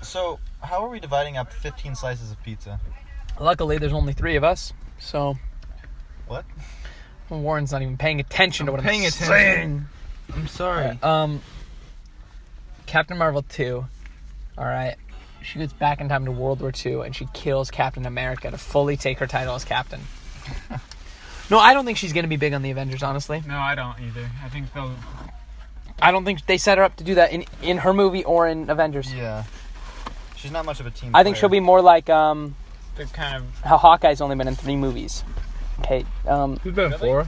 So, how are we dividing up 15 slices of pizza? Luckily, there's only 3 of us, so... What? Warren's not even paying attention to what I'm saying. Attention. I'm sorry. Captain Marvel 2, alright, she goes back in time to World War II, and she kills Captain America to fully take her title as Captain. No, I don't think she's going to be big on the Avengers, honestly. No, I don't either. I think they'll... I don't think they set her up to do that in her movie or in Avengers. Yeah. She's not much of a team I think she'll be more like They're kind of... how Hawkeye's only been in 3 movies. Okay. Who's been in 4?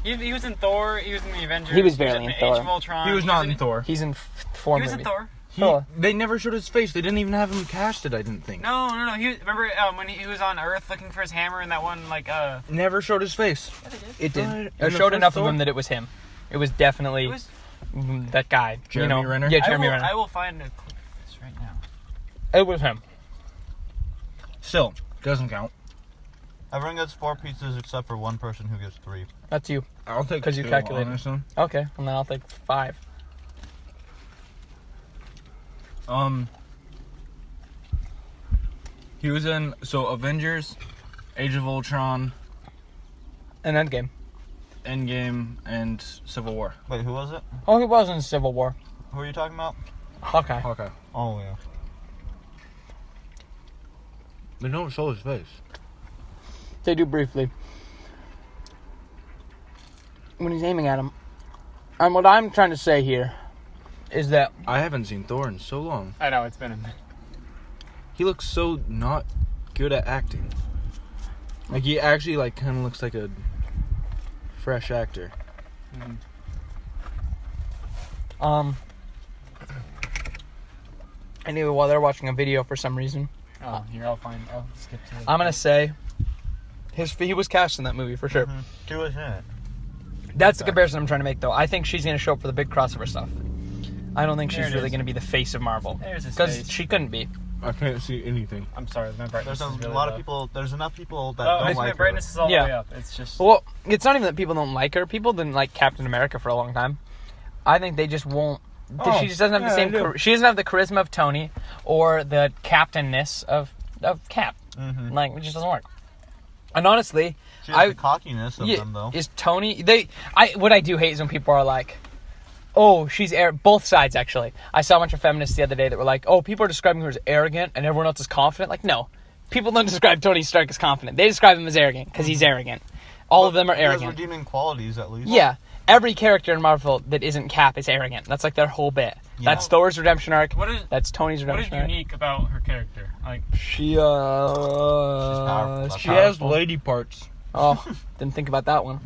He was in Thor, he was in the Avengers. He was barely in Thor. Age of Ultron. He was not in Thor. He's in 4 movies. movies. He was in Thor. They never showed his face. They didn't even have him casted, I didn't think. No. Remember when he was on Earth looking for his hammer in that one, Never showed his face. It did. In It the showed first enough Thor? of him that it was him. It was definitely that guy. Jeremy Renner? Yeah, Jeremy Renner. I will find a clip of this right now. It was him. Still, doesn't count. Everyone gets 4 pizzas except for one person who gets 3. That's you. I'll take 'Cause you 2 calculated. on this one. Okay, and then I'll take 5. He was in Avengers, Age of Ultron, And Endgame. Endgame and Civil War. Wait, who was it? Oh, he was in Civil War. Who are you talking about? Hawkeye. Hawkeye. Oh, yeah. They don't show his face. They do briefly. When he's aiming at him. And what I'm trying to say here is that I haven't seen Thor in so long. I know, it's been a minute. He looks so not good at acting. Like, he actually, like, kind of looks like a fresh actor. Anyway, while they're watching a video for some reason, Oh, here, I'll skip to it. I'm gonna say he was cast in that movie for sure. Who was in it? That's the comparison I'm trying to make, though. I think she's gonna show up for the big crossover stuff. I don't think There she's it really is. gonna be the face of Marvel There's his because face. she couldn't be. I can't see anything. I'm sorry, my brightness There's a is really lot low. of people. There's enough people that Oh, don't my like brightness is all Yeah. the way up. It's just... Well, it's not even that people don't like her. People didn't like Captain America for a long time. I think they just won't. She just doesn't have the same. She doesn't have the charisma of Tony or the captainness of Cap. Mm-hmm. Like, it just doesn't work. And honestly, She has the cockiness of them, though. is Tony. What I do hate is when people are like, "Oh, she's both sides." Actually, I saw a bunch of feminists the other day that were like, "Oh, people are describing her as arrogant, and everyone else is confident." Like, no, people don't describe Tony Stark as confident. They describe him as arrogant because he's arrogant. All of them are He has arrogant. redeeming qualities, at least. Yeah, every character in Marvel that isn't Cap is arrogant. That's like their whole bit. Yeah. That's Thor's redemption arc. What is That's Tony's what is redemption arc. unique about her character? Like, She powerful. she She has lady parts. Oh, didn't think about that one.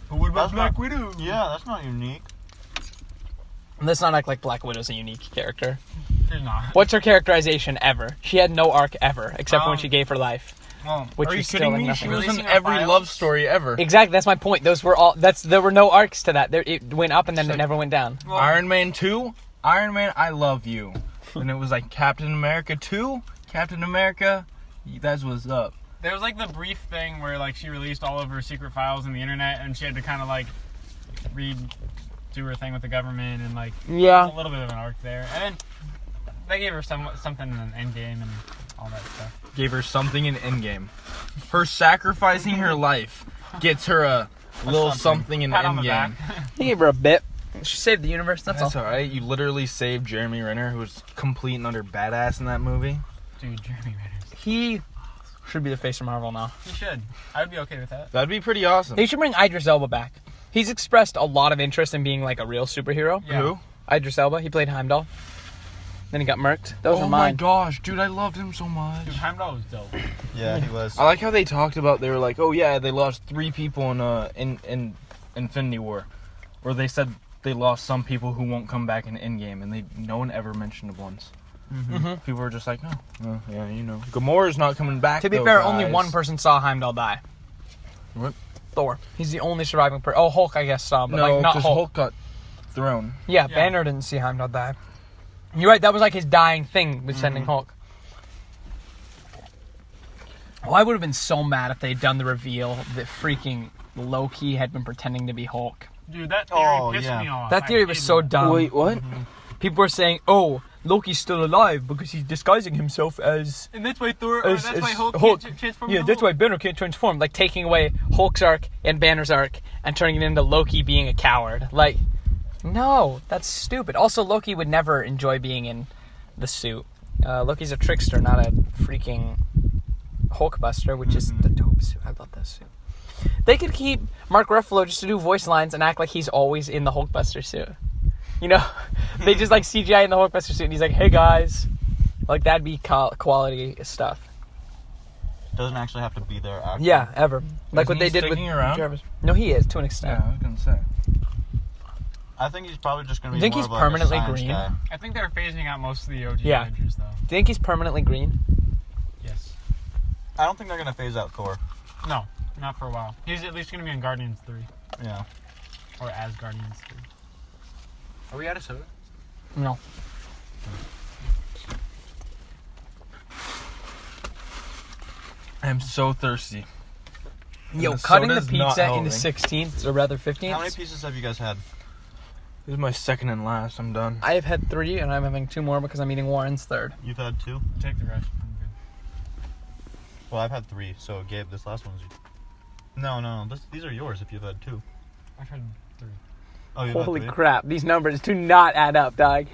what That's not- Widow? Yeah, that's not unique. Let's not act like Black Widow's a unique character. She's not. What's her characterization ever? She had no arc ever, except for when she gave her life. Well, Which Are you is still kidding like me? nothing. She was in Releasing her every files? love story ever. Exactly, that's my point. Those were all. There were no arcs to that. It went up and then it never went down. well, Iron Man 2, Iron Man, I love you. And it was like Captain America 2, Captain America, that's what's up. there was like the brief thing where like she released all of her secret files in the internet, and she had to kind of like do her thing with the government, and like Yeah. a little bit of an arc there. And then they gave her something in an Endgame and all that stuff. Gave her something in Endgame. Her sacrificing her life gets her a little something in Pat on the back. Endgame. He gave her a bit. She saved the universe. That's That's all. alright. You literally saved Jeremy Renner, who was complete and utter badass in that movie. Dude, Jeremy Renner. He should be the face of Marvel now. You should. I would be okay with that. That'd be pretty awesome. They should bring Idris Elba back. He's expressed a lot of interest in being like a real superhero. Yeah. Who? Idris Elba. He played Heimdall. Then he got murked. Those Oh are my mine. gosh, dude, I loved him so much. Dude, Heimdall was dope. Yeah, he was. I like how they talked about, they were like, oh yeah, they lost 3 people in Infinity War. Or they said they lost some people who won't come back in Endgame, and no one ever mentioned it once. Mhm. People were just like, no, well, yeah, you know. Gamora's not coming back, To be though, fair, guys. only one person saw Heimdall die. What? Thor. He's the only surviving person. Oh, Hulk, I guess, saw him, but No, like, not because Hulk. Hulk got thrown. Yeah, Yeah. Banner didn't see Heimdall die. You're right, that was like his dying thing with sending Hulk. Oh, I would have been so mad if they'd done the reveal that freaking Loki had been pretending to be Hulk. Dude, that theory Oh, pissed yeah. me off. That I theory was hated so it. dumb. Wait, what? People were saying, oh, Loki's still alive because he's disguising himself as... And that's why Thor, As- that's why as Hulk, Hulk. can't transform Yeah, into that's why Hulk. Banner can't transform. Like, taking away Hulk's arc and Banner's arc and turning it into Loki being a coward. Like, no, that's stupid. Also, Loki would never enjoy being in the suit. Loki's a trickster, not a freaking Hulkbuster, which is the dope suit. I love that suit. They could keep Mark Ruffalo just to do voice lines and act like he's always in the Hulkbuster suit. You know, they just like CGI in the Hulkbuster suit and he's like, hey guys. Like, that'd be quality stuff. Doesn't actually have to be there. Actually. Yeah, ever. Like Isn't what they he did with sticking around? Jarvis. No, he is, to an extent. Yeah, I was gonna say. I think he's probably just going to be You think more he's of like permanently a science green? guy. I think they're phasing out most of the OG Yeah. Avengers, though. Do you think he's permanently green? Yes. I don't think they're going to phase out Thor. No, not for a while. He's at least going to be in Guardians 3. Yeah. Or as Guardians 3. Are we out of soda? No. I'm so thirsty. Yo, the cutting the soda's not pizza into helping. 16ths, or rather How many 15ths. pieces have you guys had? This is my second and last. I'm done. I have had 3, and I'm having 2 more because I'm eating Warren's 3rd. You've had 2? Take the rest. I'm good. Well, I've had 3. So, Gabe, this last one's... No. These are yours if you've had 2. I've had 3. Oh, you've had Holy 3? crap. These numbers do not add up, dog.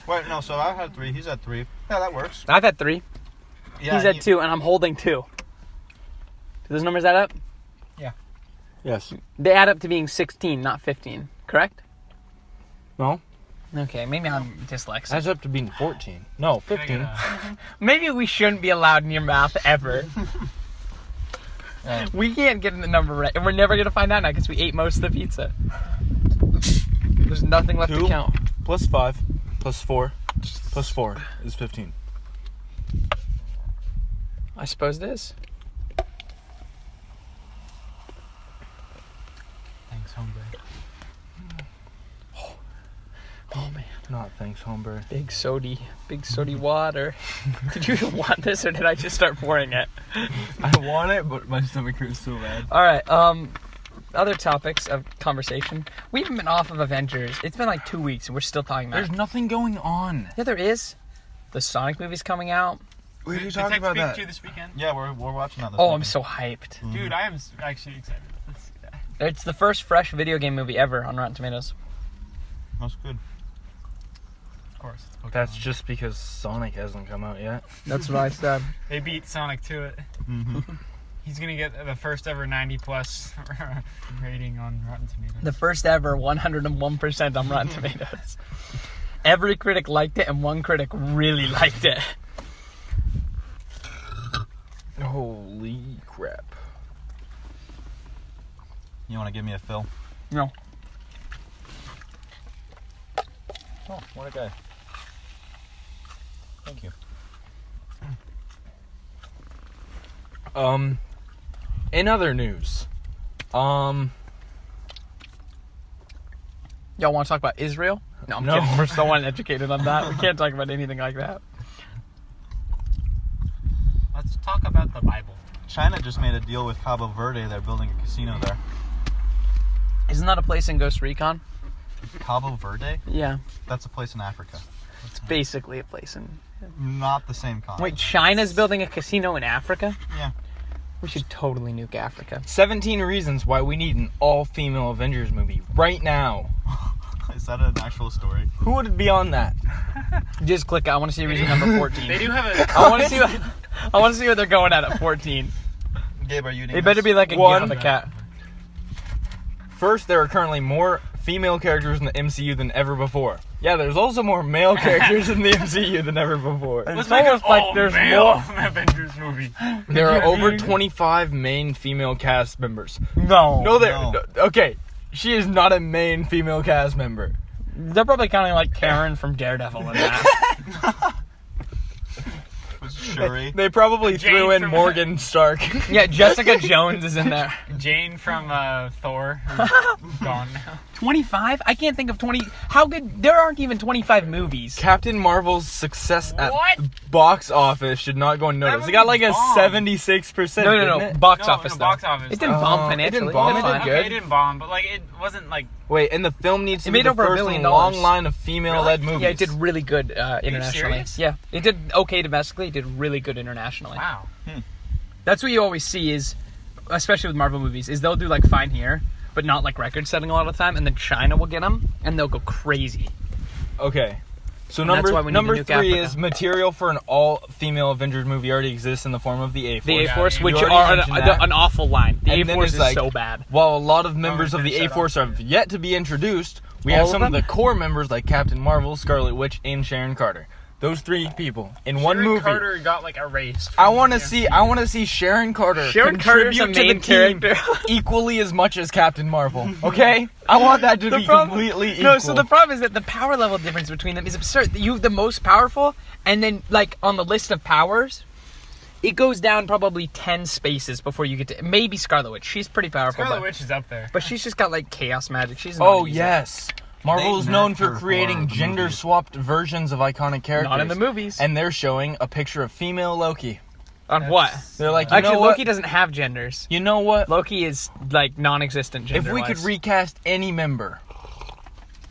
Wait, no, so I've had 3. He's had 3. Yeah, that works. I've had 3. Yeah, He's had 2, and I'm holding 2. Do those numbers add up? Yes. They add up to being 16, not 15. Correct? No. Okay, maybe I'm dyslexic. Adds up to being 14. No, 15. Maybe we shouldn't be allowed near math ever. We can't get the number right, and we're never going to find out now because we ate most of the pizza. There's nothing left 2 to count. plus 5 plus 4 plus 4 is 15. I suppose it is. Thanks, hombre. Oh, man. Not thanks, hombre. Big sody water. Did you even want this, or did I just start pouring it? I want it, but my stomach hurts so bad. All right. Other topics of conversation. We haven't been off of Avengers. It's been like 2 weeks, and we're still talking about There's it. nothing going on. Yeah, there is. The Sonic movie's coming out. What are you Did talking Tech about speak that? to this weekend? Yeah, we're watching that this Oh, weekend. I'm so hyped. Dude, I am actually excited. Let's see that. It's the first fresh video game movie ever on Rotten Tomatoes. That's good. Of course, it's Pokemon. That's just because Sonic hasn't come out yet. That's what I said. They beat Sonic to it. Mm-hmm. He's gonna get the first ever 90+ rating on Rotten Tomatoes. The first ever 101% on Rotten Tomatoes. Every critic liked it, and one critic really liked it. Holy crap. You want to give me a fill? No. Oh, what a guy. Thank you. In other news, Y'all want to talk about Israel? No, I'm No. kidding. We're so uneducated on that. We can't talk about anything like that. Let's talk about the Bible. China just made a deal with Cabo Verde. They're building a casino there. Isn't that a place in Ghost Recon? Cabo Verde? Yeah. That's a place in Africa. It's basically a place in... Not the same continent. Wait, China's building a casino in Africa? Yeah. We should totally nuke Africa. 17 reasons why we need an all-female Avengers movie right now. Is that an actual story? Who would be on that? Just click. I want to see reason number 14. They do have a. I want to see. I want to see what they're going at 14. Gabe, are you eating It better this? be like a One. gift of a cat. First, there are currently more female characters in the MCU than ever before. Yeah, there's also more male characters in the MCU than ever before. Let's make make it like there's more. Avengers movie. There are over 25 main female cast members. No. No, no. Okay, she is not a main female cast member. They're probably counting like Karen from Daredevil in that. Shuri. They probably Jane threw in from- Morgan Stark. Yeah, Jessica Jones is in there. Jane from Thor. Who's gone now. 25? I can't think of 20. How good? There aren't even 25 movies. Captain Marvel's success at What? the box office should not go unnoticed. It got like a bombed. 76%. No, didn't no. it? Box No, office. no, though. box office. It didn't Oh, bomb it financially. didn't bomb. It was It did good. Okay, it didn't bomb, but like it wasn't like. Wait, and the film needs to It be made the over $1 first in billion. a long line of female-led movies. Yeah, it did really good internationally. serious? Yeah, it did okay domestically. It did really good internationally. Wow. That's what you always see is, especially with Marvel movies, is they'll do like fine here, but not like record setting a lot of the time, and then China will get them, and they'll go crazy. Okay. So And that's why we need to number nuke 3 Africa. is material for an all-female Avengers movie already exists in the form of the A-Force. The A-Force, you which already are mentioned that. an awful line. The And then A-Force it's is like- so bad. While a lot of members I'm of the gonna finish that A-Force off. have yet to be introduced, we All have of some of them? the core members like Captain Marvel, Scarlet Witch, and Sharon Carter. Those 3 people in one Sharon movie. Carter got like erased. I from want to the see. MCU. I want to see Sharon Carter. Sharon Carter's a contribute main to the team character. equally as much as Captain Marvel. Okay, I want that to be completely equal. No, so the problem is that the power level difference between them is absurd. You have the most powerful, and then like on the list of powers, it goes down probably 10 spaces before you get to maybe Scarlet Witch. She's pretty powerful, Scarlet but, Witch is up there. but she's just got like chaos magic. She's Oh not easy. yes, Marvel They is known nerfed for her creating for the gender-swapped versions of iconic characters. Not in the movies. And they're showing a picture of female Loki. On what? They're like, you Actually, know what? Loki doesn't have genders. You know what? Loki is like non-existent gender. If we could recast any member,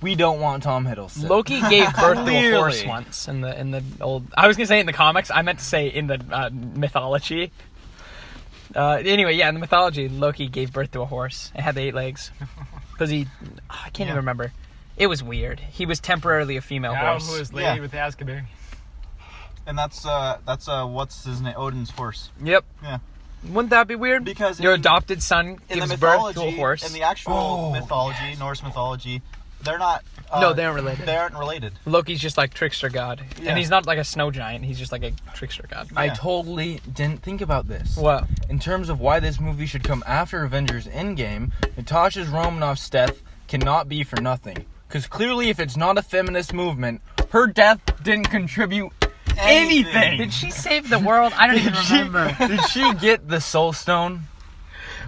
we don't want Tom Hiddleston. Loki gave birth to a Clearly. horse once in the old. I was gonna say in the comics. I meant to say in the mythology. Anyway, yeah, in the mythology, Loki gave birth to a horse. It had the 8 legs. Because I can't even remember. It was weird. He was temporarily a female horse. Who was lady with the Askeberry. And that's what's his name? Odin's horse. Yep. Yeah. Wouldn't that be weird? Because your adopted son gives birth to a horse. In the actual mythology, Norse mythology, they're not. No, they aren't related. They aren't related. Loki's just like trickster god, and he's not like a snow giant. He's just like a trickster god. I totally didn't think about this. What? In terms of why this movie should come after Avengers Endgame, Natasha Romanoff's death cannot be for nothing. Because clearly, if it's not a feminist movement, her death didn't contribute anything. Did she save the world? I don't even remember. Did she get the Soul Stone?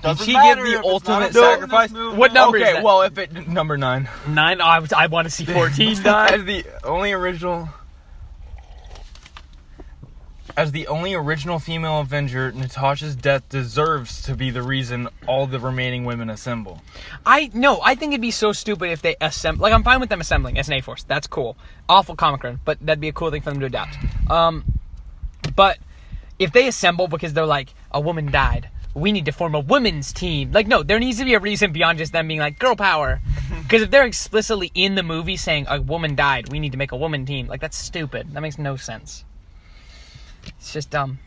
Doesn't Did she matter get if the it's not ultimate a feminist sacrifice? movement. What number is Okay, that? well, if it number 9. 9? Oh, I want to see 14 die. As the only original female Avenger, Natasha's death deserves to be the reason all the remaining women assemble. I think it'd be so stupid if they assemble. Like, I'm fine with them assembling as an A-Force. That's cool. Awful comic run, but that'd be a cool thing for them to adapt. But if they assemble because they're like, a woman died, we need to form a women's team. Like, no, there needs to be a reason beyond just them being like, girl power. Because if they're explicitly in the movie saying, a woman died, we need to make a woman team. Like, that's stupid. That makes no sense. It's just dumb.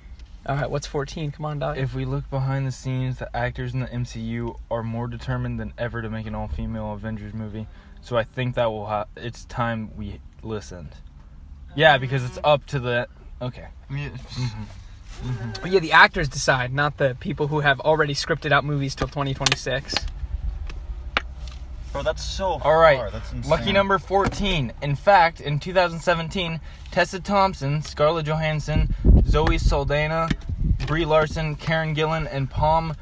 Alright, what's 14? Come on, dog. If we look behind the scenes, the actors in the MCU are more determined than ever to make an all-female Avengers movie. So I think that it's time we listened. Yeah, because it's up to the... Okay. Yeah, the actors decide, not the people who have already scripted out movies till 2026. Bro, that's so far. All right, That's insane. lucky number 14. In fact, in 2017, Tessa Thompson, Scarlett Johansson, Zoe Saldana, Brie Larson, Karen Gillan, and Palm,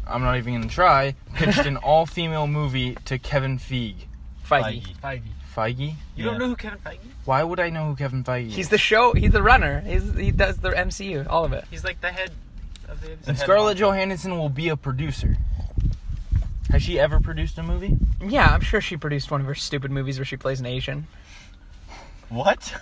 I'm not even going to try, pitched an all-female movie to Kevin Feige. Feige? You don't know who Kevin Feige is? Why would I know who Kevin Feige is? He's the runner. He does the MCU, all of it. He's like the head of the... And Scarlett Johansson will be a producer. Has she ever produced a movie? Yeah, I'm sure she produced one of her stupid movies where she plays an Asian. What?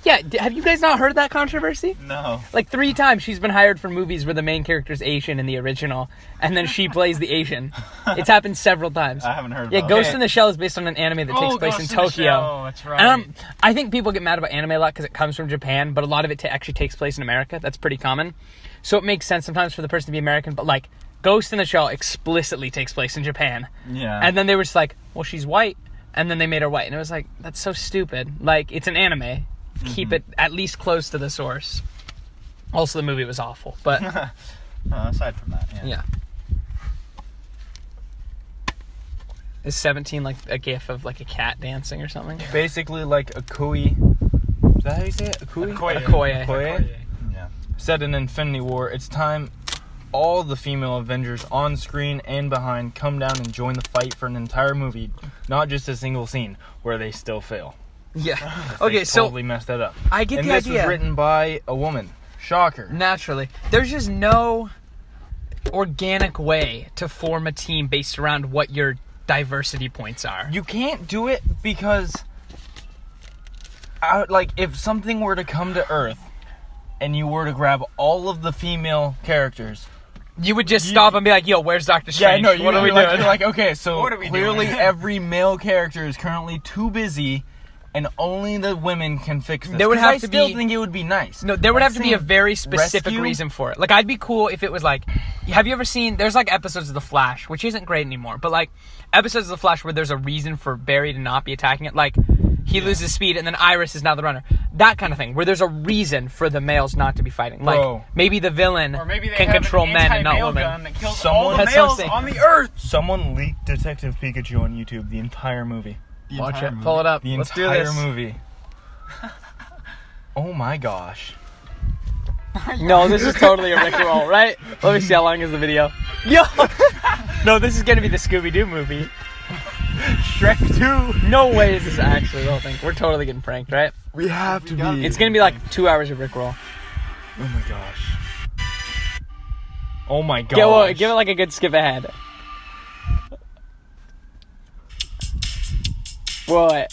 Yeah, have you guys not heard that controversy? No. Like 3 times she's been hired for movies where the main character's Asian in the original, and then she plays the Asian. It's happened several times. I haven't heard Yeah, about Ghost it. in the Shell is based on an anime that takes place in Ghost Tokyo. Oh, that's right. And I think people get mad about anime a lot because it comes from Japan, but a lot of it actually takes place in America. That's pretty common. So it makes sense sometimes for the person to be American, but like Ghost in the Shell explicitly takes place in Japan. Yeah. And then they were just like, well, she's white. And then they made her white. And it was like, that's so stupid. Like, it's an anime. Keep it at least close to the source. Also, the movie was awful. But aside from that, yeah. Is 17 like a gif of like a cat dancing or something? Basically like a Koei... Is that how you say it? A Koei? Okoye. Yeah. Said in Infinity War, it's time all the female Avengers on screen and behind come down and join the fight for an entire movie, not just a single scene where they still fail. Yeah. They Okay, so totally messed that up. I get and the this idea. was written by a woman. Shocker. Naturally. There's just no organic way to form a team based around what your diversity points are. You can't do it because, if something were to come to Earth and you were to grab all of the female characters, You would just stop and be like, yo, where's Doctor Strange? Yeah, no, what are we doing? doing? You're like, okay, so What are we clearly doing? every male character is currently too busy, and only the women can fix this. There would 'Cause have I to still be- think it would be nice. No, there would Like have to be a saying very specific rescue? reason for it. Like, I'd be cool if it was like, have you ever seen, there's like episodes of The Flash, which isn't great anymore, but like episodes of The Flash where there's a reason for Barry to not be attacking it. Like, he loses speed and then Iris is now the runner. That kind of thing, where there's a reason for the males not to be fighting. Like, Bro. maybe the villain Or maybe they can have control an men and not anti-male women. gun that kills Someone- all the That's what I'm males saying. on the earth. Someone leaked Detective Pikachu on YouTube, the entire movie. Watch it. Pull it up. The Let's do entire this. movie. Oh my gosh. No, this is totally a Rickroll, right? Let me see how long is the video. Yo! No, this is gonna be the Scooby-Doo movie. Shrek 2! No way is this actually the whole thing. We're totally getting pranked, right? We have to be. It's gonna be like 2 hours of Rickroll. Oh my gosh. Oh my gosh. Give it like a good skip ahead. What?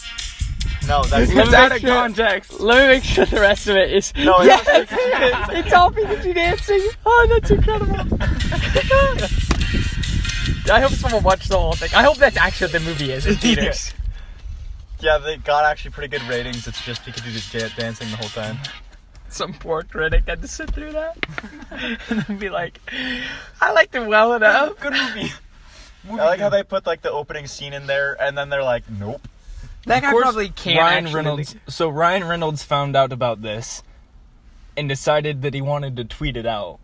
No, that's Let It's me out make of sure- context. Let me make sure the rest of it is. No, Yes! It's all Pikachu dancing. Oh, that's incredible. I hope someone watched the whole thing. I hope that's actually what the movie is in theaters. Yeah, they got actually pretty good ratings. It's just Pikachu just dancing the whole time. Some poor critic had to sit through that and then be like, I liked it well enough. Good movie. I like how they put like the opening scene in there, and then they're like, nope. That guy probably can't Ryan actually. Reynolds. So Ryan Reynolds found out about this and decided that he wanted to tweet it out.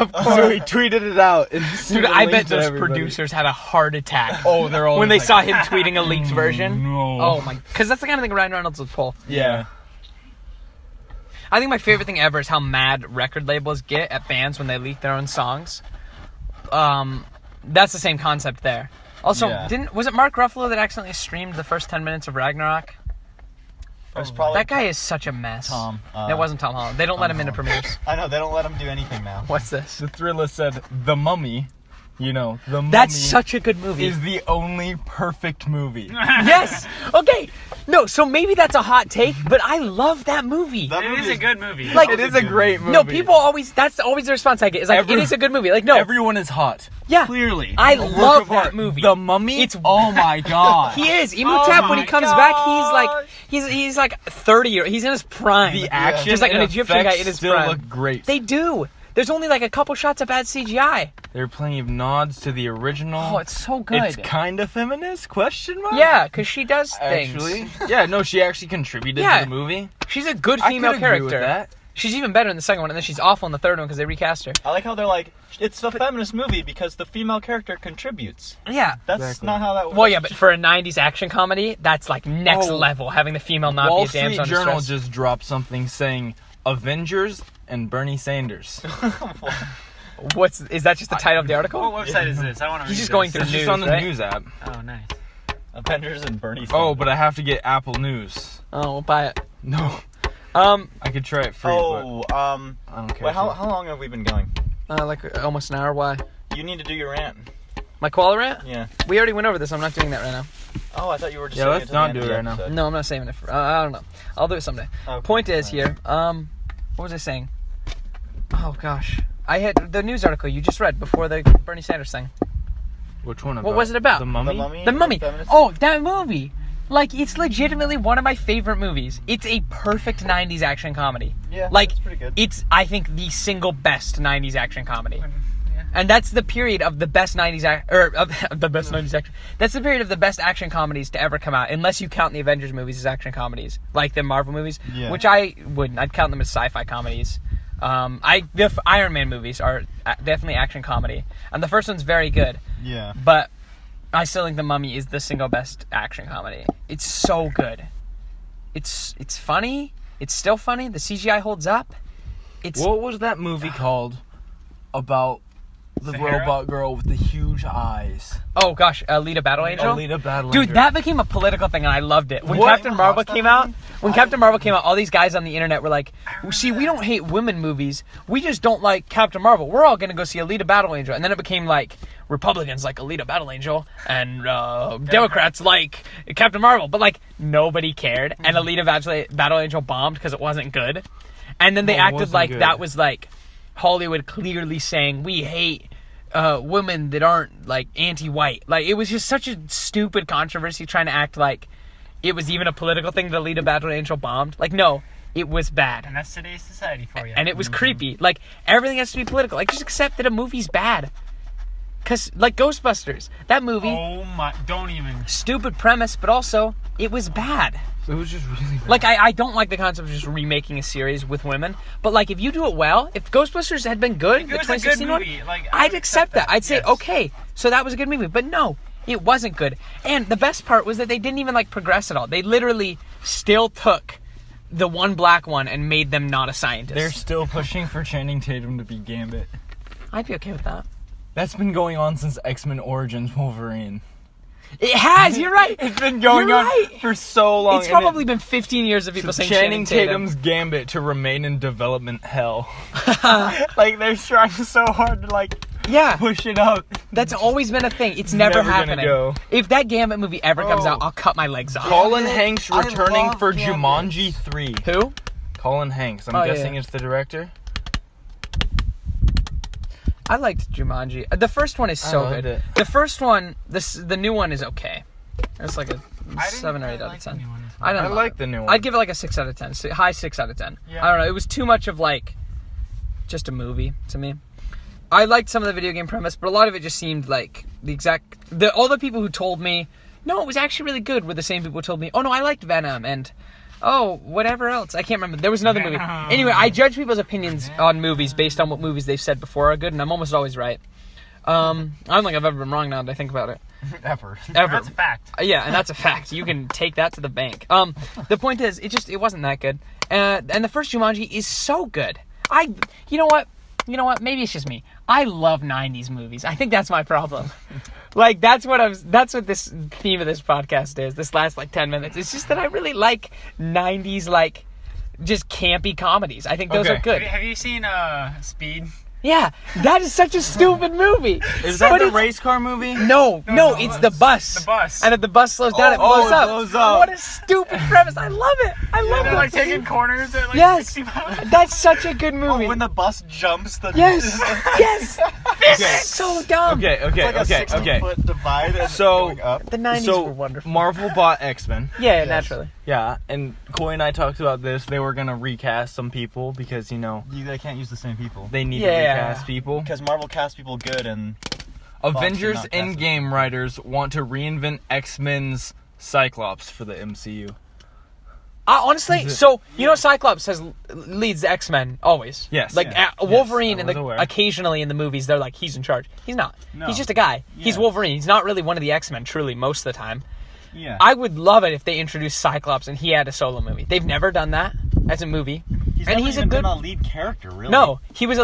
Of course. So he tweeted it out. And Dude, I bet those producers had a heart attack. Oh, they're all when they like, saw him tweeting a leaked version. No. Oh my, because that's the kind of thing Ryan Reynolds would pull. Yeah. I think my favorite thing ever is how mad record labels get at bands when they leak their own songs. That's the same concept there. Also, was it Mark Ruffalo that accidentally streamed the first 10 minutes of Ragnarok? Probably That guy is such a mess. Tom. It wasn't Tom Holland. They don't let him into premieres. I know, they don't let him do anything now. What's this? The Thriller said, The Mummy, The Mummy That's such a good movie. is the only perfect movie. Yes! Okay! No, so maybe that's a hot take, but I love that movie. That It movie is a good movie. Like, It is a great movie. No, people always, that's always the response I get. Is like, it is a good movie. Like, no. Everyone is hot. Yeah. Clearly. I A work love of that art. movie. The Mummy? It's- oh my god. He is. Oh Imhotep, when he my comes back, he's like 30 or he's in his prime. The action Just like an and Egyptian guy effects in his still prime. look great. They do. There's only like a couple shots of bad CGI. There are plenty of nods to the original. Oh, it's so good. It's kind of feminist? Question mark? Yeah, because she does things. Actually, yeah, no, she actually contributed Yeah. to the movie. She's a good I female could agree with character. that. She's even better in the second one, and then she's awful in the third one because they recast her. I like how they're like, it's a feminist movie because the female character contributes. Yeah. That's Exactly. not how that works. Well, yeah, but for a 90s action comedy, that's like next Oh. level, having the female not Wall be a damsel Street in Journal distress. just dropped something saying Avengers and Bernie Sanders. Is that just the title of the article? What website is this? I want to read He's just this. going through It's just news, on the right? news app. Oh, nice. Avengers and Bernie Sanders. Oh, but I have to get Apple News. Oh, we'll buy it. No, I could try it free, but I don't care. Wait, how long have we been going? Like almost an hour. Why? You need to do your rant. My koala rant? Yeah. We already went over this. I'm not doing that right now. Oh, I thought you were just Yeah, saying let's it to not the end do of it the right now. episode. No, I'm not saving it for. I don't know. I'll do it someday. Okay, Point is alright. here. What was I saying? Oh gosh, I had the news article you just read before the Bernie Sanders thing. Which one? What was it about? The Mummy? The Mummy? The Mummy. Feminist? Oh, that movie. Like, it's legitimately one of my favorite movies. It's a perfect 90s action comedy. Yeah, Like, that's pretty good. it's, I think, the single best 90s action comedy. And that's the period of the best 90s the best 90s action. That's the period of the best action comedies to ever come out, unless you count the Avengers movies as action comedies, like the Marvel movies, Yeah. which I wouldn't. I'd count them as sci-fi comedies. The Iron Man movies are definitely action comedy, and the first one's very good. Yeah. But I still think The Mummy is the single best action comedy. It's so good. It's funny. It's still funny. The CGI holds up. It's What was that movie called about the Sahara? robot girl with the huge eyes? oh gosh, Alita Battle Angel. Alita Battle Dude, Angel. that became a political thing, and I loved it. When What? Captain Marvel came out, all these guys on the internet were like, "See, we don't hate women movies. We just don't like Captain Marvel. We're all gonna go see Alita Battle Angel." And then it became like Republicans like Alita Battle Angel, and Democrats like Captain Marvel. But like nobody cared, and Alita Battle Angel bombed because it wasn't good. And then they No, it acted wasn't like good. that was like Hollywood clearly saying we hate women that aren't like anti-white. Like, it was just such a stupid controversy trying to act like it was even a political thing that Alita Battle Angel bombed. Like, no, it was bad. And that's today's society for you. And it was creepy. Like, everything has to be political. Like, just accept that a movie's bad. Because, like, Ghostbusters, that movie, Oh my! Don't even. stupid premise, but also, it was bad. It was just really bad. Like, I don't like the concept of just remaking a series with women, but, like, if you do it well, if Ghostbusters had been good, If the it was a good 2016 one, movie, like, I'd accept that. I'd say, yes. okay, so that was a good movie. But no, it wasn't good. And the best part was that they didn't even, like, progress at all. They literally still took the one black one and made them not a scientist. They're still pushing for Channing Tatum to be Gambit. I'd be okay with that. That's been going on since X-Men Origins Wolverine. It has, you're right. It's been going You're on right. for so long. It's and probably been 15 years of people saying Channing Tatum. Tatum's Gambit to remain in development hell. Like, they're trying so hard to, like, Yeah. push it up. That's always been a thing. It's never never gonna happening. go. If that Gambit movie ever comes Oh. out, I'll cut my legs off. Colin Hanks I returning love for Gambit. Jumanji 3. Who? Colin Hanks. I'm Oh, yeah, guessing yeah. it's the director. I liked Jumanji. The first one is so loved good. it. The first one, the new one is okay. It's like a 7 or 8 out of 10. I don't I love like it. the new one. I'd give it like a 6 out of 10. High 6 out of 10. Yeah. I don't know. It was too much of like just a movie to me. I liked some of the video game premise, but a lot of it just seemed like all the people who told me, no, it was actually really good, were the same people who told me, oh no, I liked Venom, and whatever else. I can't remember. There was another movie. Anyway, I judge people's opinions on movies based on what movies they've said before are good, and I'm almost always right. I don't think I've ever been wrong now that I think about it. Ever. That's a fact. Yeah, and that's a fact. You can take that to the bank. The point is, it wasn't that good. And the first Jumanji is so good. You know what? Maybe it's just me. I love 90s movies. I think that's my problem. Like, that's what this theme of this podcast is, this last, 10 minutes. It's just that I really like 90s, just campy comedies. I think those are good. Have you seen Speed? Yeah, that is such a stupid movie. Is that the race car movie? No, it's the bus. The bus. And if the bus slows down, it blows up. blows up. What a stupid premise. I love it. They're like taking corners at Yes. 60 miles. That's such a good movie. Oh, when the bus jumps the... Yes. This Okay. is so dumb. Okay. It's like a 60-foot divide and So- going up. The 90s So were wonderful. Marvel bought X-Men. Yeah, naturally. Yeah, and Coy and I talked about this. They were gonna recast some people because They can't use the same people. they need to Yeah. recast people. Because Marvel cast people good and... Avengers not cast Endgame writers want to reinvent X-Men's Cyclops for the MCU. Honestly, so Cyclops leads the X-Men always. Yes. Wolverine Yes, I was aware. occasionally in the movies they're like he's in charge. He's not. No. He's just a guy. He's Yeah. Wolverine. He's not really one of the X-Men truly most of the time. Yeah. I would love it if they introduced Cyclops and he had a solo movie. They've never done that as a movie. He's and never he's a even good been a lead character, really. No, he was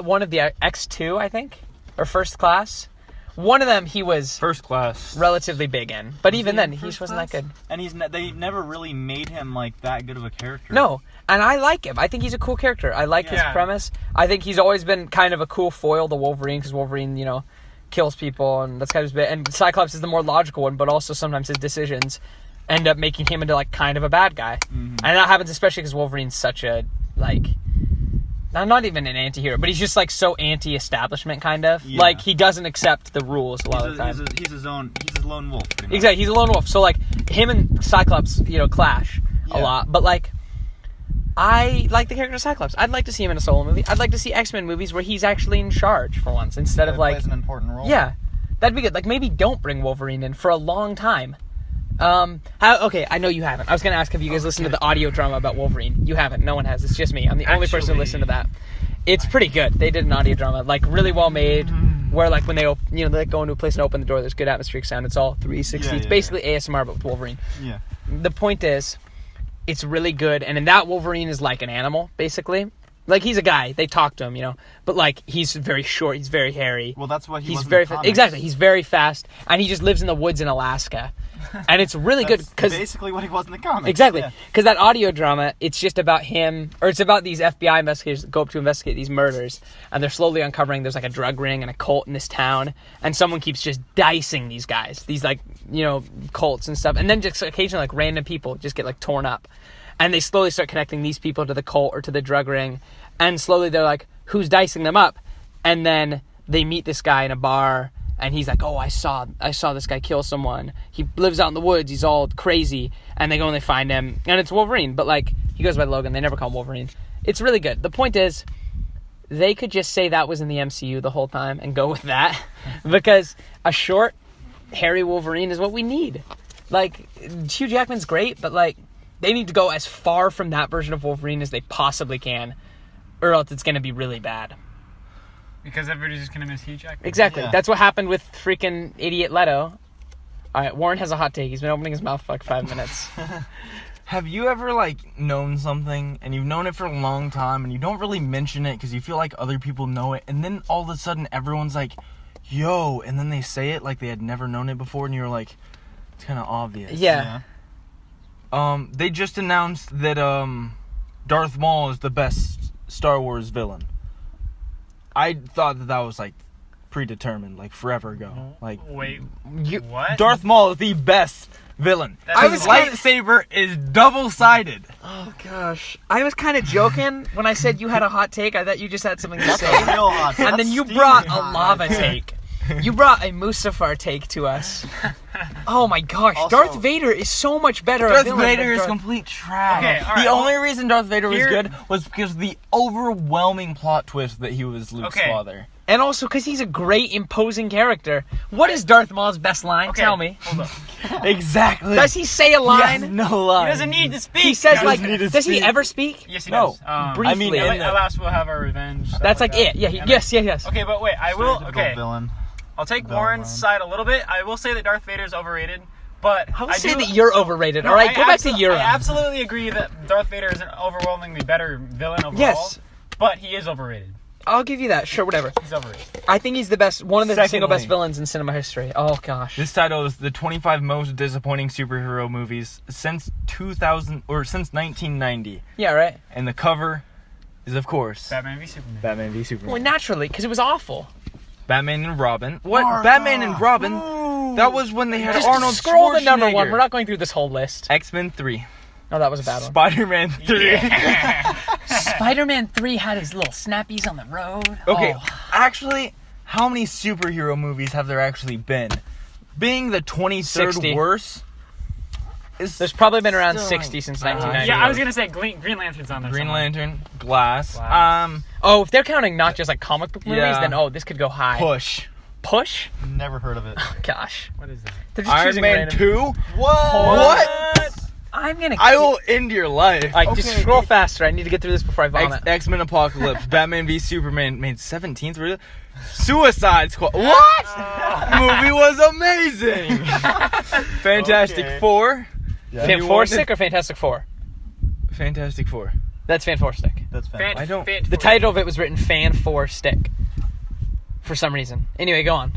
one of the X2, I think, or First Class. One of them he was First Class. relatively big in, but even he then in he First just wasn't that Class? good. And they never really made him that good of a character. No, and I like him. I think he's a cool character. I like his Yeah. premise. I think he's always been kind of a cool foil to Wolverine because Wolverine, kills people and that's kind of his bit. And Cyclops is the more logical one, but also sometimes his decisions end up making him into kind of a bad guy. Mm-hmm. And that happens especially because Wolverine's such a not even an anti-hero, but he's just so anti-establishment kind of. Yeah. He doesn't accept the rules a lot of the time. He's a lone wolf, pretty much. Exactly, he's a lone wolf. So him and Cyclops, clash a Yeah. lot. But I like the character of Cyclops. I'd like to see him in a solo movie. I'd like to see X-Men movies where he's actually in charge for once instead of plays an important role. yeah, that'd be good. Maybe don't bring Wolverine in for a long time. Okay, I know you haven't. I was gonna ask, have you guys listened to the audio drama about Wolverine? You haven't. No one has. It's just me. I'm the only person who listened to that. It's pretty good. They did an audio drama, really well made, where when they they go into a place and open the door, there's good atmospheric sound. It's all 360. It's basically ASMR but with Wolverine. Yeah. The point is, it's really good, and in that Wolverine is like an animal, basically. He's a guy. They talk to him, but he's very short. He's very hairy. Well, that's what he's was very in the comics. exactly. He's very fast, and he just lives in the woods in Alaska, and it's really good That's because basically what he was in the comics. exactly Yeah. because that audio drama, it's just about him, or it's about these FBI investigators that go up to investigate these murders, and they're slowly uncovering there's a drug ring and a cult in this town, and someone keeps just dicing these guys, these cults and stuff, and then just occasionally random people just get torn up, and they slowly start connecting these people to the cult or to the drug ring. And slowly they're like, who's dicing them up? And then they meet this guy in a bar, and he's like, oh, I saw this guy kill someone. He lives out in the woods. He's all crazy. And they go and they find him. And it's Wolverine, but he goes by Logan. They never call him Wolverine. It's really good. The point is, they could just say that was in the MCU the whole time and go with that. Because a short, hairy Wolverine is what we need. Hugh Jackman's great, but they need to go as far from that version of Wolverine as they possibly can, or else it's going to be really bad. Because everybody's just going to miss Hugh Jackman. Exactly. Yeah. That's what happened with freaking idiot Leto. All right, Warren has a hot take. He's been opening his mouth for 5 minutes. Have you ever known something and you've known it for a long time and you don't really mention it because you feel like other people know it, and then all of a sudden everyone's like, yo, and then they say it like they had never known it before, and you're like, it's kind of obvious. Yeah. They just announced that Darth Maul is the best Star Wars villain. I thought that was predetermined, like forever ago. Like Wait, what? Darth Maul is the best villain. His lightsaber is double-sided. Oh gosh, I was kind of joking when I said you had a hot take. I thought you just had something to say. Real hot. And then you brought a lava take. You brought a Mustafar take to us. Oh my gosh, also, Darth Vader is so much better. Darth Vader is complete trash. Okay, the only reason Darth Vader was good was because of the overwhelming plot twist that he was Luke's father. And also because he's a great, imposing character. What is Darth Maul's best line? Okay, tell me. Hold on. Exactly. Does he say a line? He has no line. He doesn't need to speak. He says does he ever speak? Yes, he does. Briefly. I mean, alas, we'll have our revenge. That's like it. Yeah. Yes. Okay, but wait, I will. Okay. Villain. I'll take Warren's side a little bit. I will say that Darth Vader is overrated, but I will say that you're overrated. No, all right, go back to Europe. I absolutely agree that Darth Vader is an overwhelmingly better villain overall. Yes, but he is overrated. I'll give you that. Sure, whatever. He's overrated. I think he's the best, one of the single best villains in cinema history. Oh gosh. This title is the 25 most disappointing superhero movies since 2000 or since 1990. Yeah, right. And the cover is, of course, Batman v Superman. Batman v Superman. Well, naturally, because it was awful. Batman and Robin. What? Martha. Batman and Robin? Ooh. That was when they had Arnold Schwarzenegger. Scroll the number one. We're not going through this whole list. X-Men 3. Oh, that was a bad one. Spider-Man 3. Yeah. Spider-Man 3 had his little snappies on the road. Okay, actually, how many superhero movies have there actually been? Being the 23rd 60. worst... There's probably been around 60 since 1990. Yeah, I was gonna say Green Lantern's on there. Green Lantern, Glass. If they're counting not just like comic book movies, then this could go high. Push? Never heard of it. Oh, gosh. What is that? They're just Iron Man 2? What? I will end your life. Just scroll faster. I need to get through this before I vomit. X-Men Apocalypse, Batman v Superman made 17th. Suicide Squad. What? Movie was amazing. Fantastic Four. Yeah. Fantastic or Fantastic Four? Fantastic Four. That's Fantastic. That's Fantastic. The title of it was written Fan for Stick. For some reason. Anyway, go on.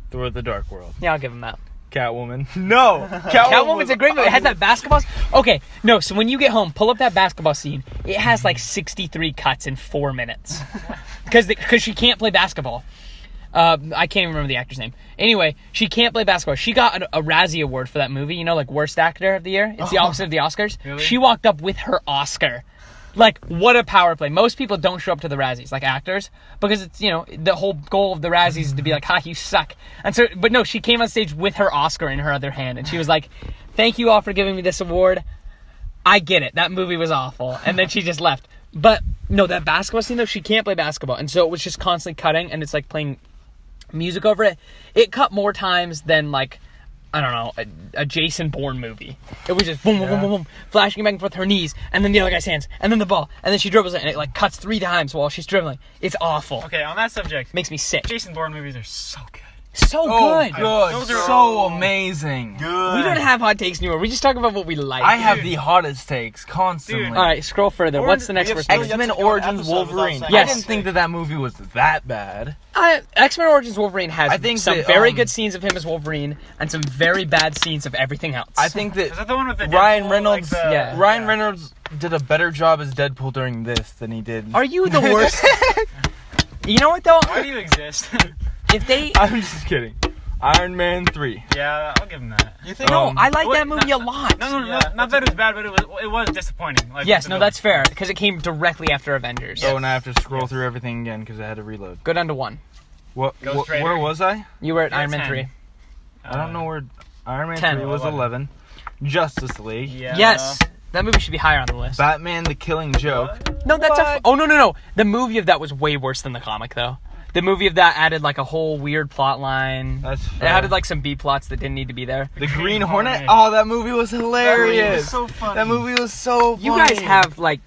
Thor: The Dark World. Yeah, I'll give him that. Catwoman. No! Catwoman's a great movie. It has that basketball... Okay, no, so when you get home, pull up that basketball scene. It has like 63 cuts in 4 minutes. Because she can't play basketball. I can't even remember the actor's name. Anyway, she can't play basketball. She got a Razzie Award for that movie. You know, like Worst Actor of the Year? It's the opposite of the Oscars. Really? She walked up with her Oscar. Like, what a power play. Most people don't show up to the Razzies, like actors, because it's, the whole goal of the Razzies is to be like, ha, you suck. And so, but no, she came on stage with her Oscar in her other hand, and she was like, thank you all for giving me this award. I get it. That movie was awful. And then she just left. But, no, that basketball scene, though, she can't play basketball. And so it was just constantly cutting, and it's like playing music over it. It cut more times than, like, I don't know, a Jason Bourne movie. It was just boom, boom, boom, boom, boom, flashing back and forth her knees, and then the other guy's hands, and then the ball, and then she dribbles it, and it like cuts 3 times while she's dribbling. It's awful. Okay, on that subject, makes me sick. Jason Bourne movies are so good. So good. Those are so amazing. Good. We don't have hot takes anymore. We just talk about what we like. I have the hottest takes constantly. All right, scroll further. What's the next verse? X-Men Origins Wolverine. Yes. I didn't think that movie was that bad. X-Men Origins Wolverine has some that, very good scenes of him as Wolverine and some very bad scenes of everything else. I think that is that the one with the Ryan Deadpool, Reynolds. like Ryan Reynolds did a better job as Deadpool during this than he did. Are you the worst? You know what though? Why do you exist? I'm just kidding. Iron Man 3. Yeah, I'll give him that. You think? No, I like that movie a lot. No, not that it was bad, but it was disappointing. Like, yes, no, that's fair because it came directly after Avengers. Yes. Oh, and I have to scroll through everything again because I had to reload. Go down to 1. Where was I? You were at Iron Man 3. I don't know where. Iron Man 10. 3 was 11. Justice League. Yeah. Yes. That movie should be higher on the list. Batman: The Killing Joke. No, that's no. The movie of that was way worse than the comic, though. The movie of that added like a whole weird plot line. That's fair. It added like some B plots that didn't need to be there. The Green Hornet. Oh, that movie was hilarious. That movie was so funny. That movie was so funny. You guys have like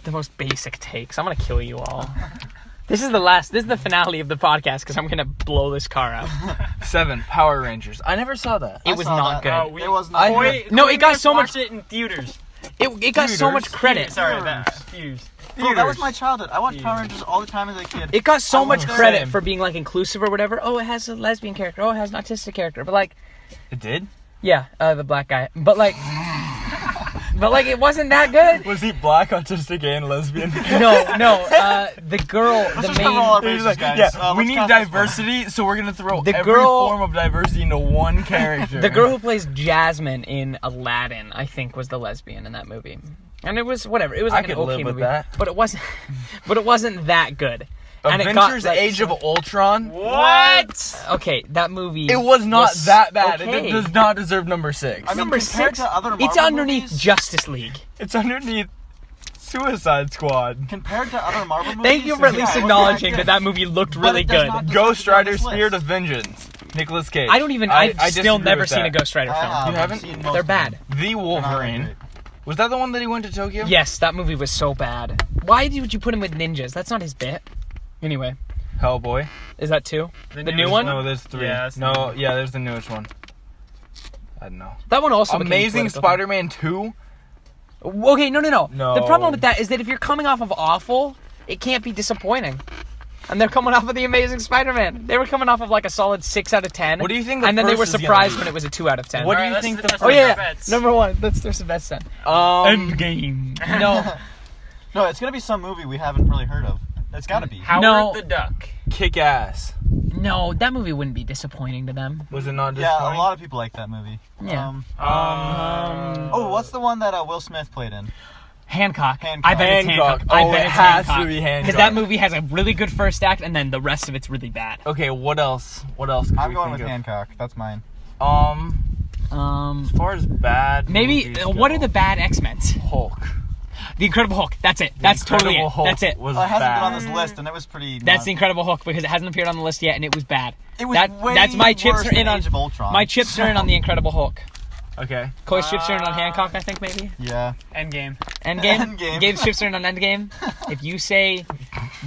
the most basic takes. I'm gonna kill you all. This is the finale of the podcast because I'm gonna blow this car up. 7. Power Rangers. I never saw that. It was not good. It was not. No, it got so much. Watched it in theaters. It got so much credit. Sorry, Fuse. Bro, that was my childhood. I watched Power Rangers all the time as a kid. It got so much credit for being like inclusive or whatever. Oh, it has a lesbian character. Oh, it has an autistic character. But like, it did. Yeah, the black guy. But like, But like, it wasn't that good. Was he black, autistic, and lesbian? No. The girl, Let's the just cover all our He's bases, like, guys. yeah, we Let's need cast this diversity, so we're gonna throw The every girl- form of diversity into one character. the girl who plays Jasmine in Aladdin, I think, was the lesbian in that movie. And it was whatever. It was like I an could okay live with movie, that. but it wasn't. But it wasn't that good. And it got, Avengers: like- Age of Ultron. What? Okay, that movie. It was not that bad. okay. It does not deserve number 6. I mean, Number compared 6. to other Marvel It's underneath movies, Justice League. It's underneath Suicide Squad. compared to other Marvel movies. Thank you for at yeah, least it wasn't acknowledging good. that movie looked But really it does good. not deserve Ghost to be on Rider: this Spirit list. of Vengeance. Nicolas Cage. I don't even. I've I still disagree never with seen a that. Ghost Rider film. I You haven't? seen most They're of bad. them. The They're not Wolverine. great. Was that the one that he went to Tokyo? Yes, that movie was so bad. Why would you put him with ninjas? That's not his bit. Anyway, Hellboy. is that 2? The new newest one? No, there's 3. Yeah, that's the no, yeah, there's the newest one. I don't know. That one also became Amazing political. Spider-Man 2. Okay, no. No. The problem with that is that if you're coming off of awful, it can't be disappointing. And they're coming off of The Amazing Spider-Man. They were coming off of like a solid 6 out of 10. What do you think the And then they were first is gonna surprised be? when it was a 2 out of 10. What do Alright, you think let's the make Oh our yeah, bets. number 1. Let's throw some bets then. Endgame. No, No, it's gonna be some movie we haven't really heard of. It's gotta be. Howard No. the Duck. Kick Ass. no, that movie wouldn't be disappointing to them. Was it not Yeah, disappointing? a lot of people like that movie. Yeah. Oh, what's the one that Will Smith played in? Hancock. Hancock. I bet it's Hancock. Hancock. I Oh, bet it it's has Hancock. to be Hancock. Because that movie has a really good first act, and then the rest of it's really bad. Okay, what else? What else? Could I'm we going think with of? Hancock. That's mine. As far as bad. Maybe movies what go, are the bad X-Men? Hulk? The Incredible Hulk. That's it. That's totally it. Incredible Hulk That's it. Was Well, it hasn't bad. been on this list, and it was pretty. That's not- the Incredible Hulk because it hasn't appeared on the list yet, and it was bad. It was That- way that's my chips worse are in than on Age of Ultron. my chips are in on the Incredible Hulk. Okay. Coy's chips are in on Hancock, I think maybe. Yeah. Endgame. Endgame. Endgame. Gabe's chips are in on Endgame. If you say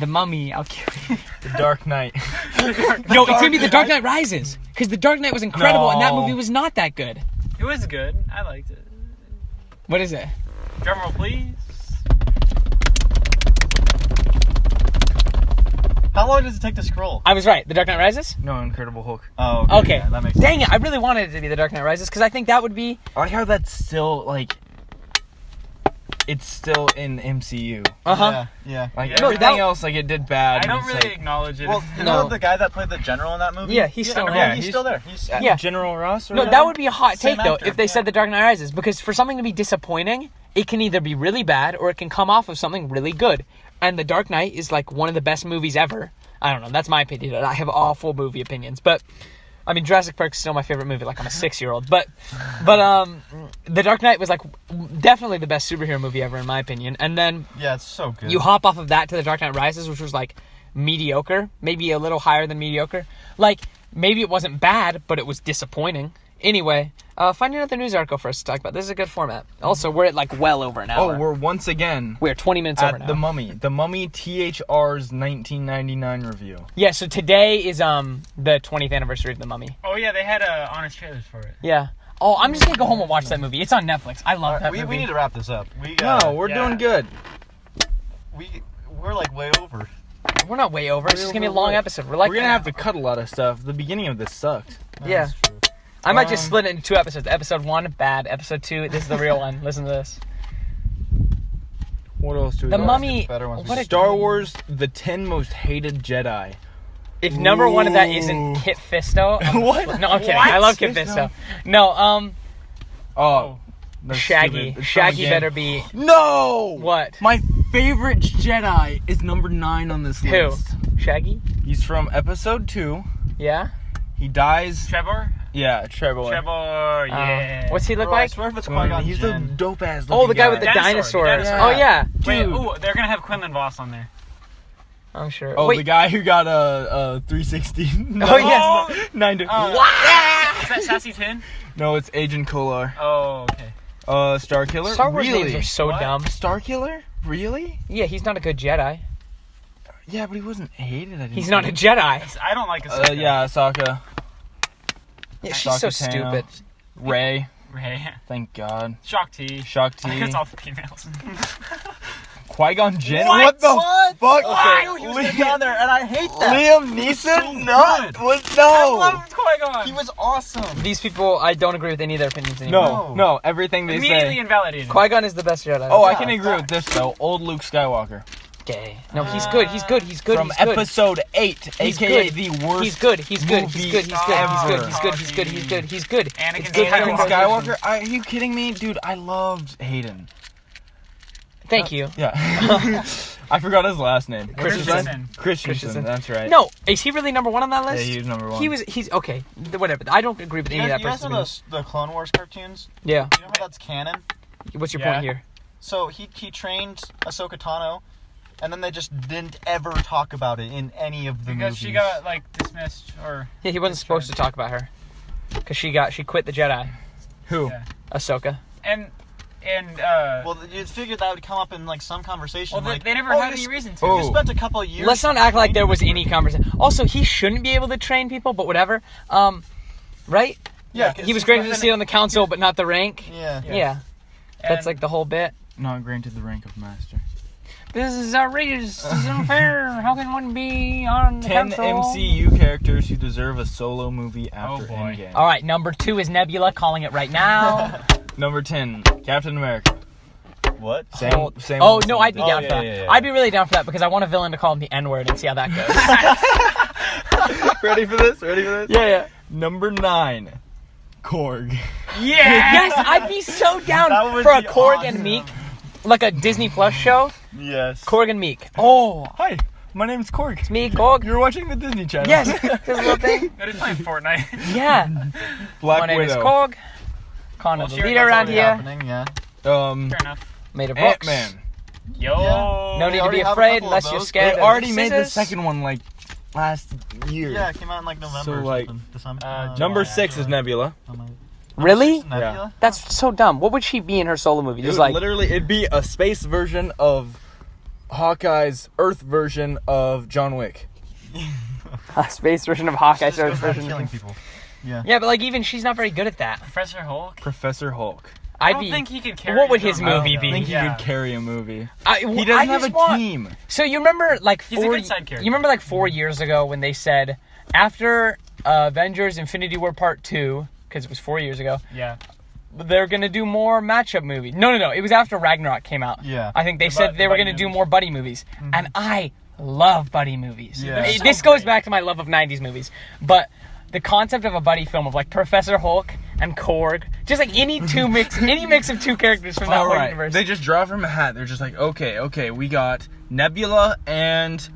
the Mummy, I'll kill you. The Dark Knight. Yo, it's gonna be The Dark Knight Rises because The Dark Knight was incredible, and that No. movie was not that good. It was good. I liked it. What is it? Drumroll, please. How long does it take to scroll? I was right. The Dark Knight Rises. No, Incredible Hulk. Oh, Okay. Yeah, that makes sense. Dang it! I really wanted it to be The Dark Knight Rises because I think that would be. I like how that's still like. It's still in MCU. Yeah. Like Yeah. No, everything that- else, like it did bad. I don't and it's really like, acknowledge it. Well, you No. know the guy that played the general in that movie? Yeah, he's still yeah, around. he's still there. He's Yeah. General Ross. Or No, whatever? that would be a hot Same take though actor, if they yeah. said The Dark Knight Rises because for something to be disappointing, it can either be really bad or it can come off of something really good. And The Dark Knight is like one of the best movies ever. I don't know. That's my opinion. I have awful movie opinions, but I mean Jurassic Park's still my favorite movie. Like I'm a 6-year-old, but The Dark Knight was like definitely the best superhero movie ever in my opinion. And then Yeah, it's so good. you hop off of that to The Dark Knight Rises, which was like mediocre, maybe a little higher than mediocre. Like maybe it wasn't bad, but it was disappointing. Anyway, find another news article for us to talk about. This is a good format. Also, we're at like well over an hour. Oh, we're once again We're 20 minutes over at now. The Mummy THR's 1999 review. Yeah, so today is the 20th anniversary of The Mummy. Oh yeah, they had honest trailers for it. Yeah. Oh, I'm just gonna go home and watch that movie. It's on Netflix. I love that we movie. need to wrap this up. No, we're Yeah. doing good. We're like way over. We're not way over. It's just gonna be a long episode. We're like We're gonna have to cut a lot of stuff. The beginning of this sucked. Yeah. That's true. I might just split it into 2 episodes. Episode 1, bad. Episode 2, this is the real one. Listen to this. What else do we The got? Mummy. better ones. What a Star Wars: The 10 Most Hated Jedi. If number 1 of that isn't Kit Fisto, What? No, I'm kidding. What? I love Kit Fisto. No, Oh, that's Shaggy. stupid. It's Shaggy again. better be No. what? My favorite Jedi is number 9 on this Who? list. Shaggy? He's from Episode 2. Yeah. He dies. Trevor? Yeah, Trevor. Trevor, yeah. What's he look Bro, I like? swear if it's Well, Qui-Gon he's the Jinn. dope ass. Oh, the guy with the Dinosaur, dinosaurs. the Oh yeah, Wait, Dude. ooh, they're gonna have Quinlan Voss on there. I'm sure. Oh, Wait. the guy who got a 360. Oh yes. 9 to. Is that Sassy Tin? No, it's Agent Kolar. Oh, okay. Star Killer. Star Wars really? names are so What? dumb. Star Killer? Really? Yeah, he's not a good Jedi. Yeah, but he wasn't hated. I didn't He's not a think. Jedi. I don't like Ahsoka. Yeah, Ahsoka. Yeah, she's so Ahsoka Tano. stupid. Ray. Ray. Thank God. Shock T. Shock T. It's all females. Qui-Gon Jinn. What? the fuck? Why? He was down there, and I hate that. Liam Neeson? So No. good. What? I No. love Qui-Gon Qui-Gon. He was awesome. These people, I don't agree with any of their opinions anymore. No, everything they Immediately say. invalidated. Qui-Gon is the best Jedi. Oh, I can agree with this though. Old Luke Skywalker. Gay. No, he's good. He's good. He's good. From he's good. episode 8, He's aka good. the worst. He's good. He's good. He's movie good. He's good. He's good. ever. He's good. He's good. He's good. He's good. Anakin It's good. Anakin Skywalker. Skywalker? Are you kidding me? Dude, I loved Hayden. Thank you. Yeah. I forgot his last name. Christensen. Christensen, that's right. No, is he really number one on that list? Yeah, he was number 1. He's okay. Whatever. I don't agree with any of that You guys person's know opinion. the Clone Wars cartoons? Yeah. You know how that's canon? What's your Yeah. point here? So he trained Ahsoka Tano, and then they just didn't ever talk about it in any of the Because movies. she got like dismissed or. Yeah, he wasn't supposed to talk about her because she quit the Jedi. Who? Yeah. Ahsoka. And Well, you figured that would come up in like some conversation. well, like, they never oh, had you any sp- reason to. Oh. You spent a couple of years. Let's not act like there was training any conversation. Also, he shouldn't be able to train people, but whatever. Right? Yeah, He was granted to sit on the council, but not the rank. Yeah. Yeah. That's And- like the whole bit. Not granted the rank of master. This is outrageous. This is unfair. How can one be on the 10 council? MCU characters who deserve a solo movie after boy. Endgame. All right, number 2 is Nebula. Calling it right now. Number 10, Captain America. What? Same. Oh no, I'd be Oh, down yeah, for that. yeah, yeah. I'd be really down for that because I want a villain to call him the N-word and see how that goes. Ready for this? Ready for this? yeah. Number 9, Korg. Yes, I'd be so down That would for a be Korg awesome. and Meek, like a Disney Plus show. Yes. Korg and Meek. Oh, Hi, my name's Korg. it's me, Korg. You're watching the Disney Channel. Yes, this little thing. They're just playing Fortnite. Yeah. Black My name is Widow. Korg. Connor, Well, the sure, leader that's around already here. Happening, yeah. Fair enough. Made of books. Ant-Man. Yo. Yeah. No They need to already be have a afraid couple of unless you're those. scared. They of already made the scissors. second one like last year. Yeah, it came out in like November. So, or like, something. December. Number July, 6 is Nebula. Really? Nebula? That's so dumb. What would she be in her solo movie? It Just would like literally, it'd be a space version of Hawkeye's Earth version of John Wick. a space version of Hawkeye, Just goes Earth around version. killing people. Yeah. Yeah, but like even she's not very good at that. Professor Hulk. Professor Hulk. I I'd don't be. think he could carry. What would his his own movie though. be? I think he Yeah. could carry a movie. I He doesn't have just a want- team. So you remember like He's a good side character. You remember like 4 years ago when they said after Avengers Infinity War Part 2, because it was 4 years ago, Yeah. they're gonna do more matchup movies. No, it was after Ragnarok came out. Yeah. I think they The said bu- they were buddy gonna do movies. more buddy movies, and I love buddy movies. Yeah. They're so This goes great. back to my love of 90s movies, but the concept of a buddy film of like Professor Hulk and Korg, just like any mix of two characters from that All whole right. universe. They just draw from a hat. They're just like, okay, we got Nebula and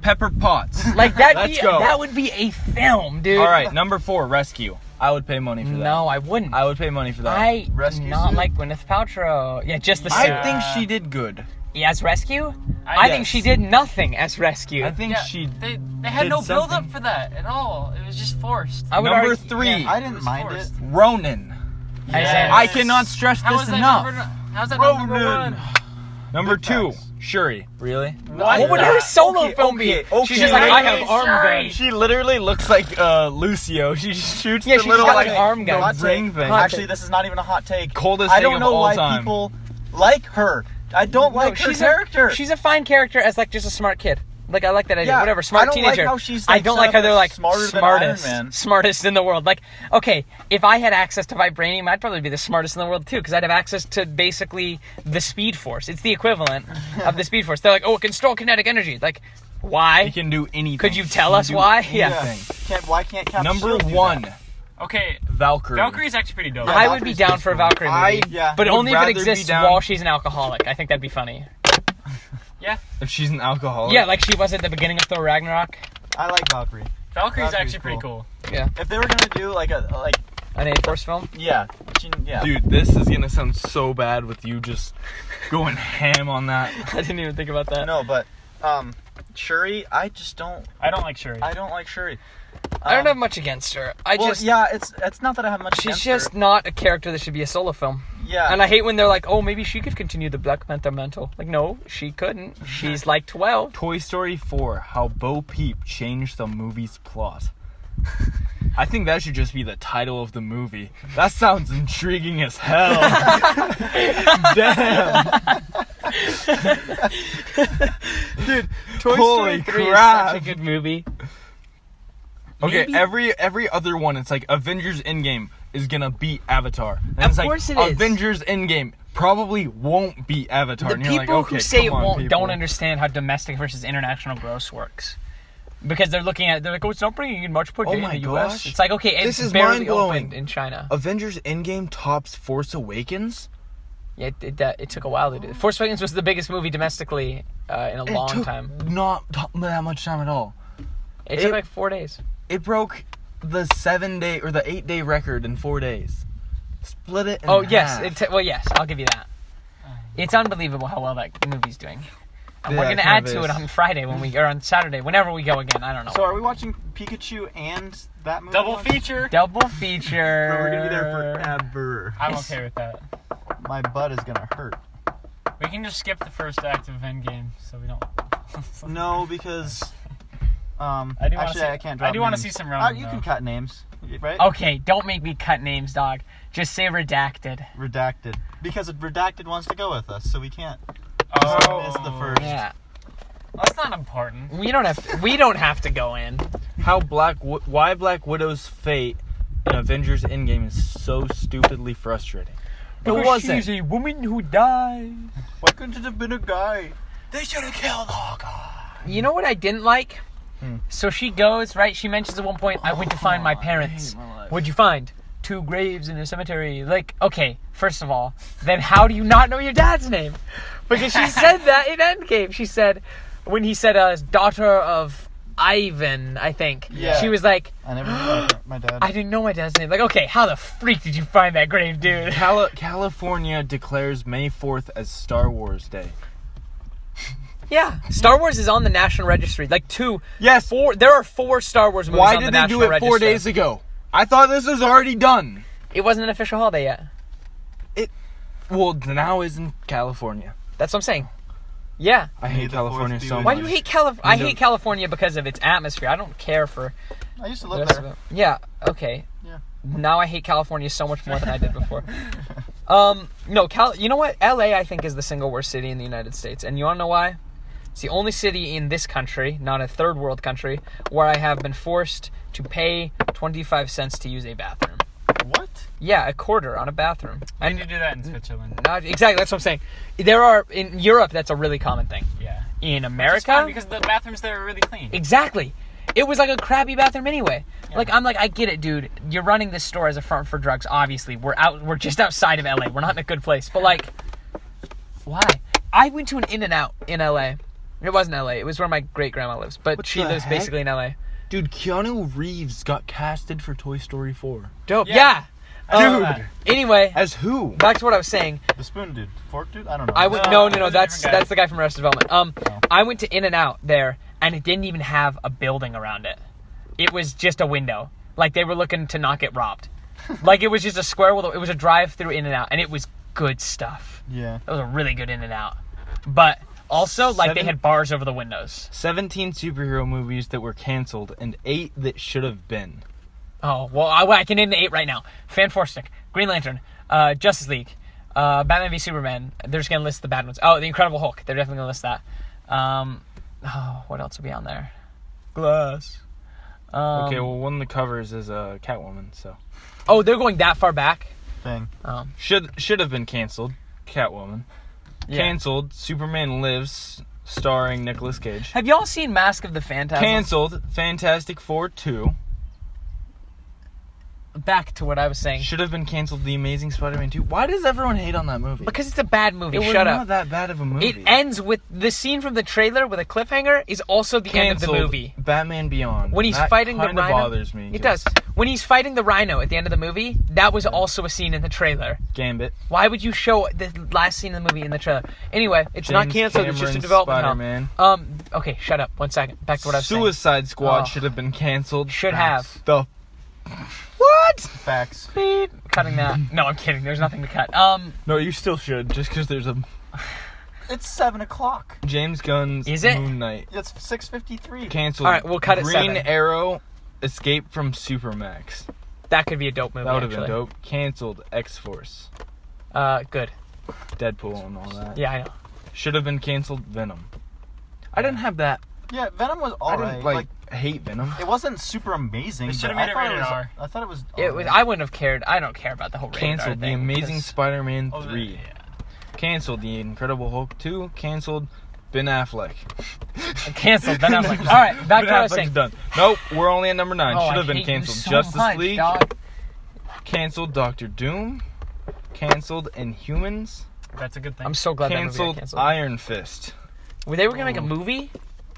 Pepper Potts. Like that. Let's go. That would be a film, dude. All right, number 4, Rescue. I would pay money for that. No, I wouldn't. I would pay money for that. I do Rescue not suit? like Gwyneth Paltrow. Yeah, just the I suit. think she did good. As Rescue? I think Yes. she did nothing as Rescue. I think Yeah, she. They had did no build up something. for that at all. It was just forced. I would Number argue- 3, yeah, I didn't mind forced. it. Ronin. As Yes. in- I cannot stress How this is that enough. how's that not number Ronin. one? Number Big 2, facts. Shuri. Really? What would her solo film be? She's just like, I have arm guns. She literally looks like Lucio. She just shoots Yeah, the she's little got, like, like arm guns. Hot ring take. thing. Hot Actually, this is not even a hot take. Coldest I take don't of know all why time. people like her. I don't like her character. She's a fine character as like just a smart kid. Like I like that idea. Yeah, Whatever, smart I don't like teenager. how she's, I like, don't set like up how they're as like smarter than Iron smartest, Man. smartest in the world. Like, okay, if I had access to vibranium, I'd probably be the smartest in the world too, because I'd have access to basically the Speed Force. It's the equivalent of the Speed Force. They're like, oh, it can store kinetic energy. Like, why? He can do anything. Could you tell He us can do why? anything. Why can't Captain Number Shield do 1, that? Okay, Valkyrie. Valkyrie's actually pretty dope. Yeah, I would be Valkyrie's down pretty for a cool. Valkyrie movie, Yeah. but would only if it rather be exists down- while she's an alcoholic. I think that'd be funny. Yeah, If she's an alcoholic. Yeah, like she was at the beginning of Thor Ragnarok. I like Valkyrie. Valkyrie's Valkyrie's actually pretty cool. cool. Yeah, If they were gonna do like an A Force film. yeah. Dude, this is gonna sound so bad with you just going ham on that. I didn't even think about that. No, but Shuri, I don't like Shuri. like Shuri. I don't have much against her. It's not that I have much She's against just her. not a character that should be a solo film. Yeah. And I hate when they're like, oh, maybe she could continue the Black Panther mantle. Like, no, she couldn't. She's like 12. Toy Story 4, How Bo Peep Changed the Movie's Plot. I think that should just be the title of the movie. That sounds intriguing as hell. Damn. Dude, Toy Holy Story 3 crap. is such a good movie. Okay, Maybe? every other one, it's like Avengers Endgame is gonna beat Avatar. And Of it's like, course it is. Avengers Endgame probably won't beat Avatar. The and you're people like, okay, who say it come on, won't people. don't understand how domestic versus international gross works. Because they're like, oh, it's not bringing in much per day Oh in my the US. gosh. It's like, okay, it's This is barely mind-blowing. opened in China. Avengers Endgame tops Force Awakens? Yeah, it took a while to do. Force Awakens was the biggest movie domestically in a long took time. Not that much time at all. It took like 4 days. It broke the 7-day or the 8-day record in 4 days. Split it in Oh, half. yes. Well, yes, I'll give you that. It's unbelievable how well that movie's doing. And Yeah, we're going it to add kind to of it is. on Friday or on Saturday, whenever we go again. I don't know. So are we watching Pikachu and that movie? Double feature. Double feature. Bro, we're gonna be there forever. I'm okay with that. My butt is gonna hurt. We can just skip the first act of Endgame, so we don't. No, because I do wanna actually see- I can't drop I do wanna names. see some Roman, You though. can cut names, right? Okay, don't make me cut names, dog. Just say redacted. Redacted. Because Redacted wants to go with us, so we can't Oh, miss the first. Yeah. Well, that's not important. We don't have to go in. Why Black Widow's fate in Avengers Endgame is so stupidly frustrating. Because It wasn't. she's a woman who dies. Why couldn't it have been a guy? They should have killed Hawkeye. You know what I didn't like? So she goes, right? She mentions at one point, I went to find my parents. hate my life. What'd you find? 2 graves in a cemetery. Like, okay, first of all, then how do you not know your dad's name? Because she said that in Endgame. She said, when he said, daughter of Ivan, I think. Yeah. She was like, I never knew my dad. I didn't know my dad's name. Like, okay, how the freak did you find that grave, dude? California declares May 4th as Star Wars Day. Yeah, Star Wars is on the National Registry. Like 4. There are 4 Star Wars movies Why on the did they National do it Register. 4 days ago? I thought this was already done. It wasn't an official holiday yet. Well, now is in California. That's what I'm saying. Yeah. I May hate the California fourth be so with Why much. do you hate California? I hate California because of its atmosphere. I don't care for I used to the live rest of there. it. Yeah. Okay. Yeah. Now I hate California so much more than I did before. No, you know what? LA, I think, is the single worst city in the United States. And you want to know why? It's the only city in this country, not a third world country, where I have been forced to pay 25 cents to use a bathroom. What? Yeah, a quarter on a bathroom. I need to do that in Switzerland. Not exactly, that's what I'm saying. There are, in Europe, that's a really common thing. Yeah. In It's America, fine because the bathrooms there are really clean. exactly. It was like a crappy bathroom anyway. Yeah. Like, I'm like, I get it, dude. You're running this store as a front for drugs, obviously. We're just outside of LA. We're not in a good place. But, like, why? I went to an In-N-Out in LA. It wasn't LA. It was where my great-grandma lives. But What she the lives heck? basically in LA. Dude, Keanu Reeves got casted for Toy Story 4. Dope. Yeah. Yeah. Dude. Anyway, As who? back to what I was saying. The spoon dude. Fork dude? I don't know. I went No, no. it was a That's different guy. that's the guy from Arrested Development. I went to In-N-Out there, and it didn't even have a building around it. It was just a window. Like they were looking to not get robbed. Like it was just a square with. It was a drive-through In-N-Out, and it was good stuff. Yeah. It was a really good In-N-Out. But also, like they Seven- had bars over the windows. 17 superhero movies that were canceled and 8 that should have been. Oh well, I can name the 8 right now: Fan Stick, Green Lantern, Justice League, Batman v Superman. They're just gonna list the bad ones. Oh, The Incredible Hulk. They're definitely gonna list that. What else will be on there? Glass. Okay, well, one of the covers is Catwoman, so Oh, they're going that far back. Thing. should have been canceled. Catwoman canceled. Superman Lives, starring Nicolas Cage. Have y'all seen Mask of the Phantasm? Canceled. Fantastic Four 2 Back to what I was saying. should have been canceled. The Amazing Spider-Man 2. Why does everyone hate on that movie? Because it's a bad movie. it was Shut not up. that bad of a movie. It ends with the scene from the trailer with a cliffhanger is also the end of the Canceled. movie. Batman Beyond. When he's That fighting the kinda rhino. bothers me. It does. When he's fighting the rhino at the end of the movie, that was also a scene in the trailer. Gambit. Why would you show the last scene of the movie in the trailer? Anyway, it's not James canceled. It's just a Cameron's development hell. Spider-Man. Okay, shut up. 1 second. Back to what I was saying. Suicide Squad Oh. should have been canceled. Should have. The what? Facts. Beep. Cutting that. No, I'm kidding. There's nothing to cut. No, you still should, just because there's a It's 7 o'clock. James Gunn's Is it? Moon Knight It's 6:53. canceled. All right, we'll cut it Green 7. Arrow, Escape from Supermax. That could be a dope movie. That would have been actually. dope. Canceled. X-Force, Good. Deadpool, and all that. Yeah, I know. Should have been canceled. Venom. I didn't have that. Yeah, Venom was I alright. didn't like. hate Venom. It wasn't super amazing. They should have but made it I thought rated R. I thought it was. It was. I wouldn't have cared. I don't care about the whole rated R Canceled The thing, Amazing because- Spider-Man Oh, 3. yeah. Canceled The Incredible Hulk 2. Canceled Ben Affleck. Canceled. Then I'm like, all right, back to what I was Ben Affleck's saying. done. Nope, we're only at number 9. Oh, Should I have been hate you canceled. so Justice much, League. dog. Canceled Doctor Doom. Canceled Inhumans. That's a good thing. I'm so glad that movie Canceled got canceled. Iron Fist. They were gonna make a movie.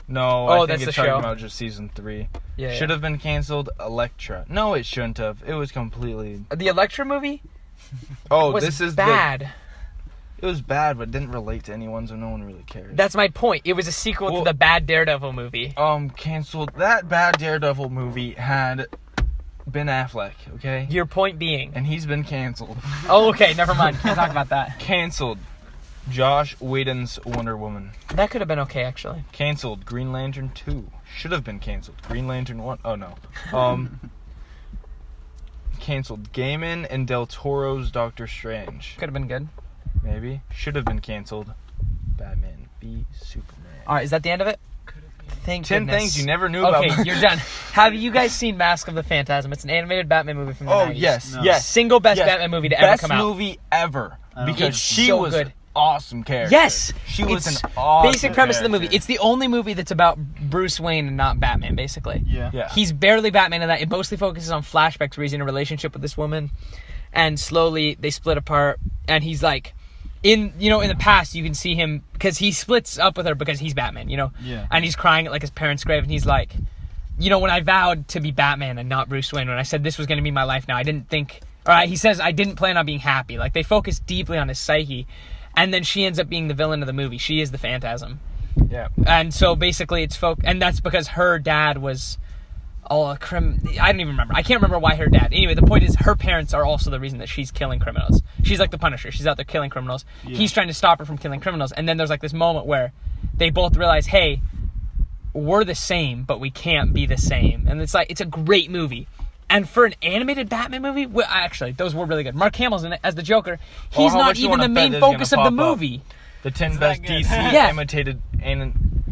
No, Oh, I that's think it's the talking show. about just season 3. Yeah. Should have been canceled. Elektra. No, it shouldn't have. It was completely. The Elektra movie Oh, was this is bad. It was bad, but didn't relate to anyone, so no one really cared. That's my point. It was a sequel Well- to the bad Daredevil movie. Canceled. That bad Daredevil movie had Ben Affleck, okay? Your point being. And he's been canceled. Oh, okay. Never mind. Can't talk about that. Canceled. Josh Whedon's Wonder Woman. That could have been okay, actually. Canceled. Green Lantern 2. Should have been canceled. Green Lantern 1. Oh, no. Canceled. Gaiman and Del Toro's Doctor Strange. Could have been good. Maybe. Should have been canceled. Batman v Superman. All right. Is that the end of it? Thank 10 goodness. things you never knew about. Okay, you're done. Have you guys seen Mask of the Phantasm? It's an animated Batman movie from the 90s. yes, No. yes. Single best Yes. Batman movie to ever Best come out. movie ever. Because It's she so was good. an awesome character. Yes! She was It's an awesome basic premise of the movie. character. It's the only movie that's about Bruce Wayne and not Batman, basically. Yeah. Yeah. He's barely Batman in that. It mostly focuses on flashbacks where he's in a relationship with this woman, and slowly they split apart, and he's like, in the past you can see him, because he splits up with her because he's Batman, Yeah. and he's crying at like his parents' grave, and he's like, when I vowed to be Batman and not Bruce Wayne, when I said this was going to be my life now, I didn't think, he says, I didn't plan on being happy. Like, they focus deeply on his psyche, and then she ends up being the villain of the movie. She is the Phantasm. Yeah. And so basically it's and that's because her dad was I don't even remember. I can't remember why her dad. Anyway, the point is her parents are also the reason that she's killing criminals. She's like the Punisher. She's out there killing criminals. Yeah. He's trying to stop her from killing criminals. And then there's like this moment where they both realize, hey, we're the same, but we can't be the same. And it's like, it's a great movie. And for an animated Batman movie, well, actually, those were really good. Mark Hamill's in it as the Joker. Well, He's how not much you even wanna the bet main this is gonna focus of the pop up? movie. The 10 Isn't best that good? DC Yeah. animated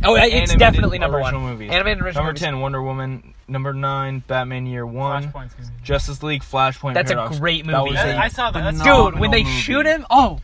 Oh, it's animated definitely number original one. movies. Animated original Number movies. 10, Wonder Woman. Number 9, Batman Year 1. Flashpoint, excuse me. Justice League, Flashpoint That's a Paradox. great That movie. was a I saw that. That's phenomenal Dude, when they movie. shoot him, oh,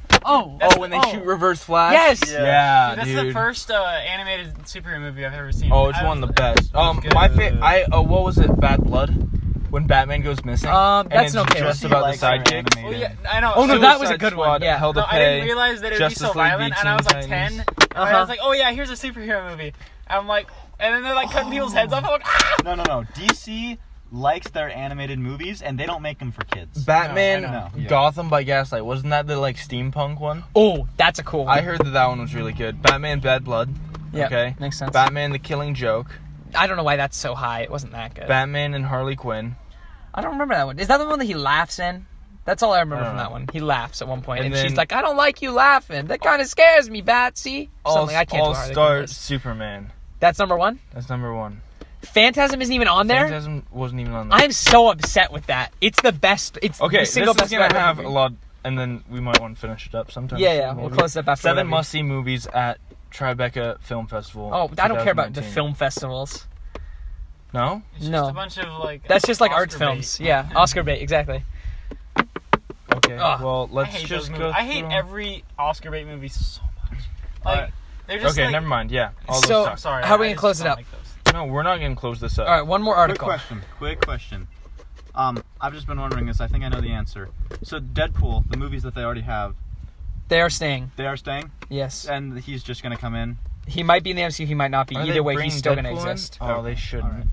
when they shoot Reverse Flash? Yes! Yeah, That's dude. the first animated superhero movie I've ever seen. Oh, it's one of the best. good. What was it? Bad Blood? When Batman goes missing? That's and it's an okay just one. about the Likes her sidekick. Well, animated. yeah, I know. Oh, no, So- that was a Suicide good one, Squad, yeah. Hell to No, I Pay. didn't realize that it would be Justice so League violent, v and I was like Teen 10. Titans. And I was like, oh yeah, here's a superhero movie. And I'm like, and then they're like cutting people's heads off. I'm like, ah! No. DC likes their animated movies, and they don't make them for kids. Batman, No, I know. Yeah. Gotham by Gaslight. Wasn't that the like steampunk one? Oh, that's a cool one. I heard that one was really good. Batman, Bad Blood. Yeah, Okay. makes sense. Batman, The Killing Joke. I don't know why that's so high. It wasn't that good. Batman and Harley Quinn. I don't remember that one. Is that the one that he laughs in? That's all I remember I from don't that know. one. He laughs at one point, And and then- she's like, I don't like you laughing. That kind of scares me, Batsy. Something I can't do. Harley Quinn All-Star voice. Superman. That's number one? That's number 1. Phantasm isn't even on there? Phantasm wasn't even on there. I'm so upset with that. It's the best. It's Okay, the single this best is gonna Batman have movie. a lot, and then we might want to finish it up sometime. Yeah, soon, we'll maybe. close it up after 7 whatever. must-see movies at Tribeca Film Festival. Oh, I don't care about the 2019. film festivals. No? It's No. just a bunch of like. That's just like Oscar art bait. films. Yeah, Oscar bait, exactly. Okay. Ugh. Well, I let's hate just those go. movies. I hate through- every Oscar bait movie so much. Like, Alright. they're just Okay, like, never mind. Yeah. All So- those I'm suck. sorry. How are we I gonna just close it don't up? like those. No, we're not gonna close this up. All right, one more Quick article. question. I've just been wondering this. I think I know the answer. So Deadpool, the movies that they already have, They are staying. they are staying, Yes. and he's just gonna come in. He might be in the MCU, he might not be. Are they Either way, bringing he's still going to Deadpool in? exist. Oh, they shouldn't. Alright.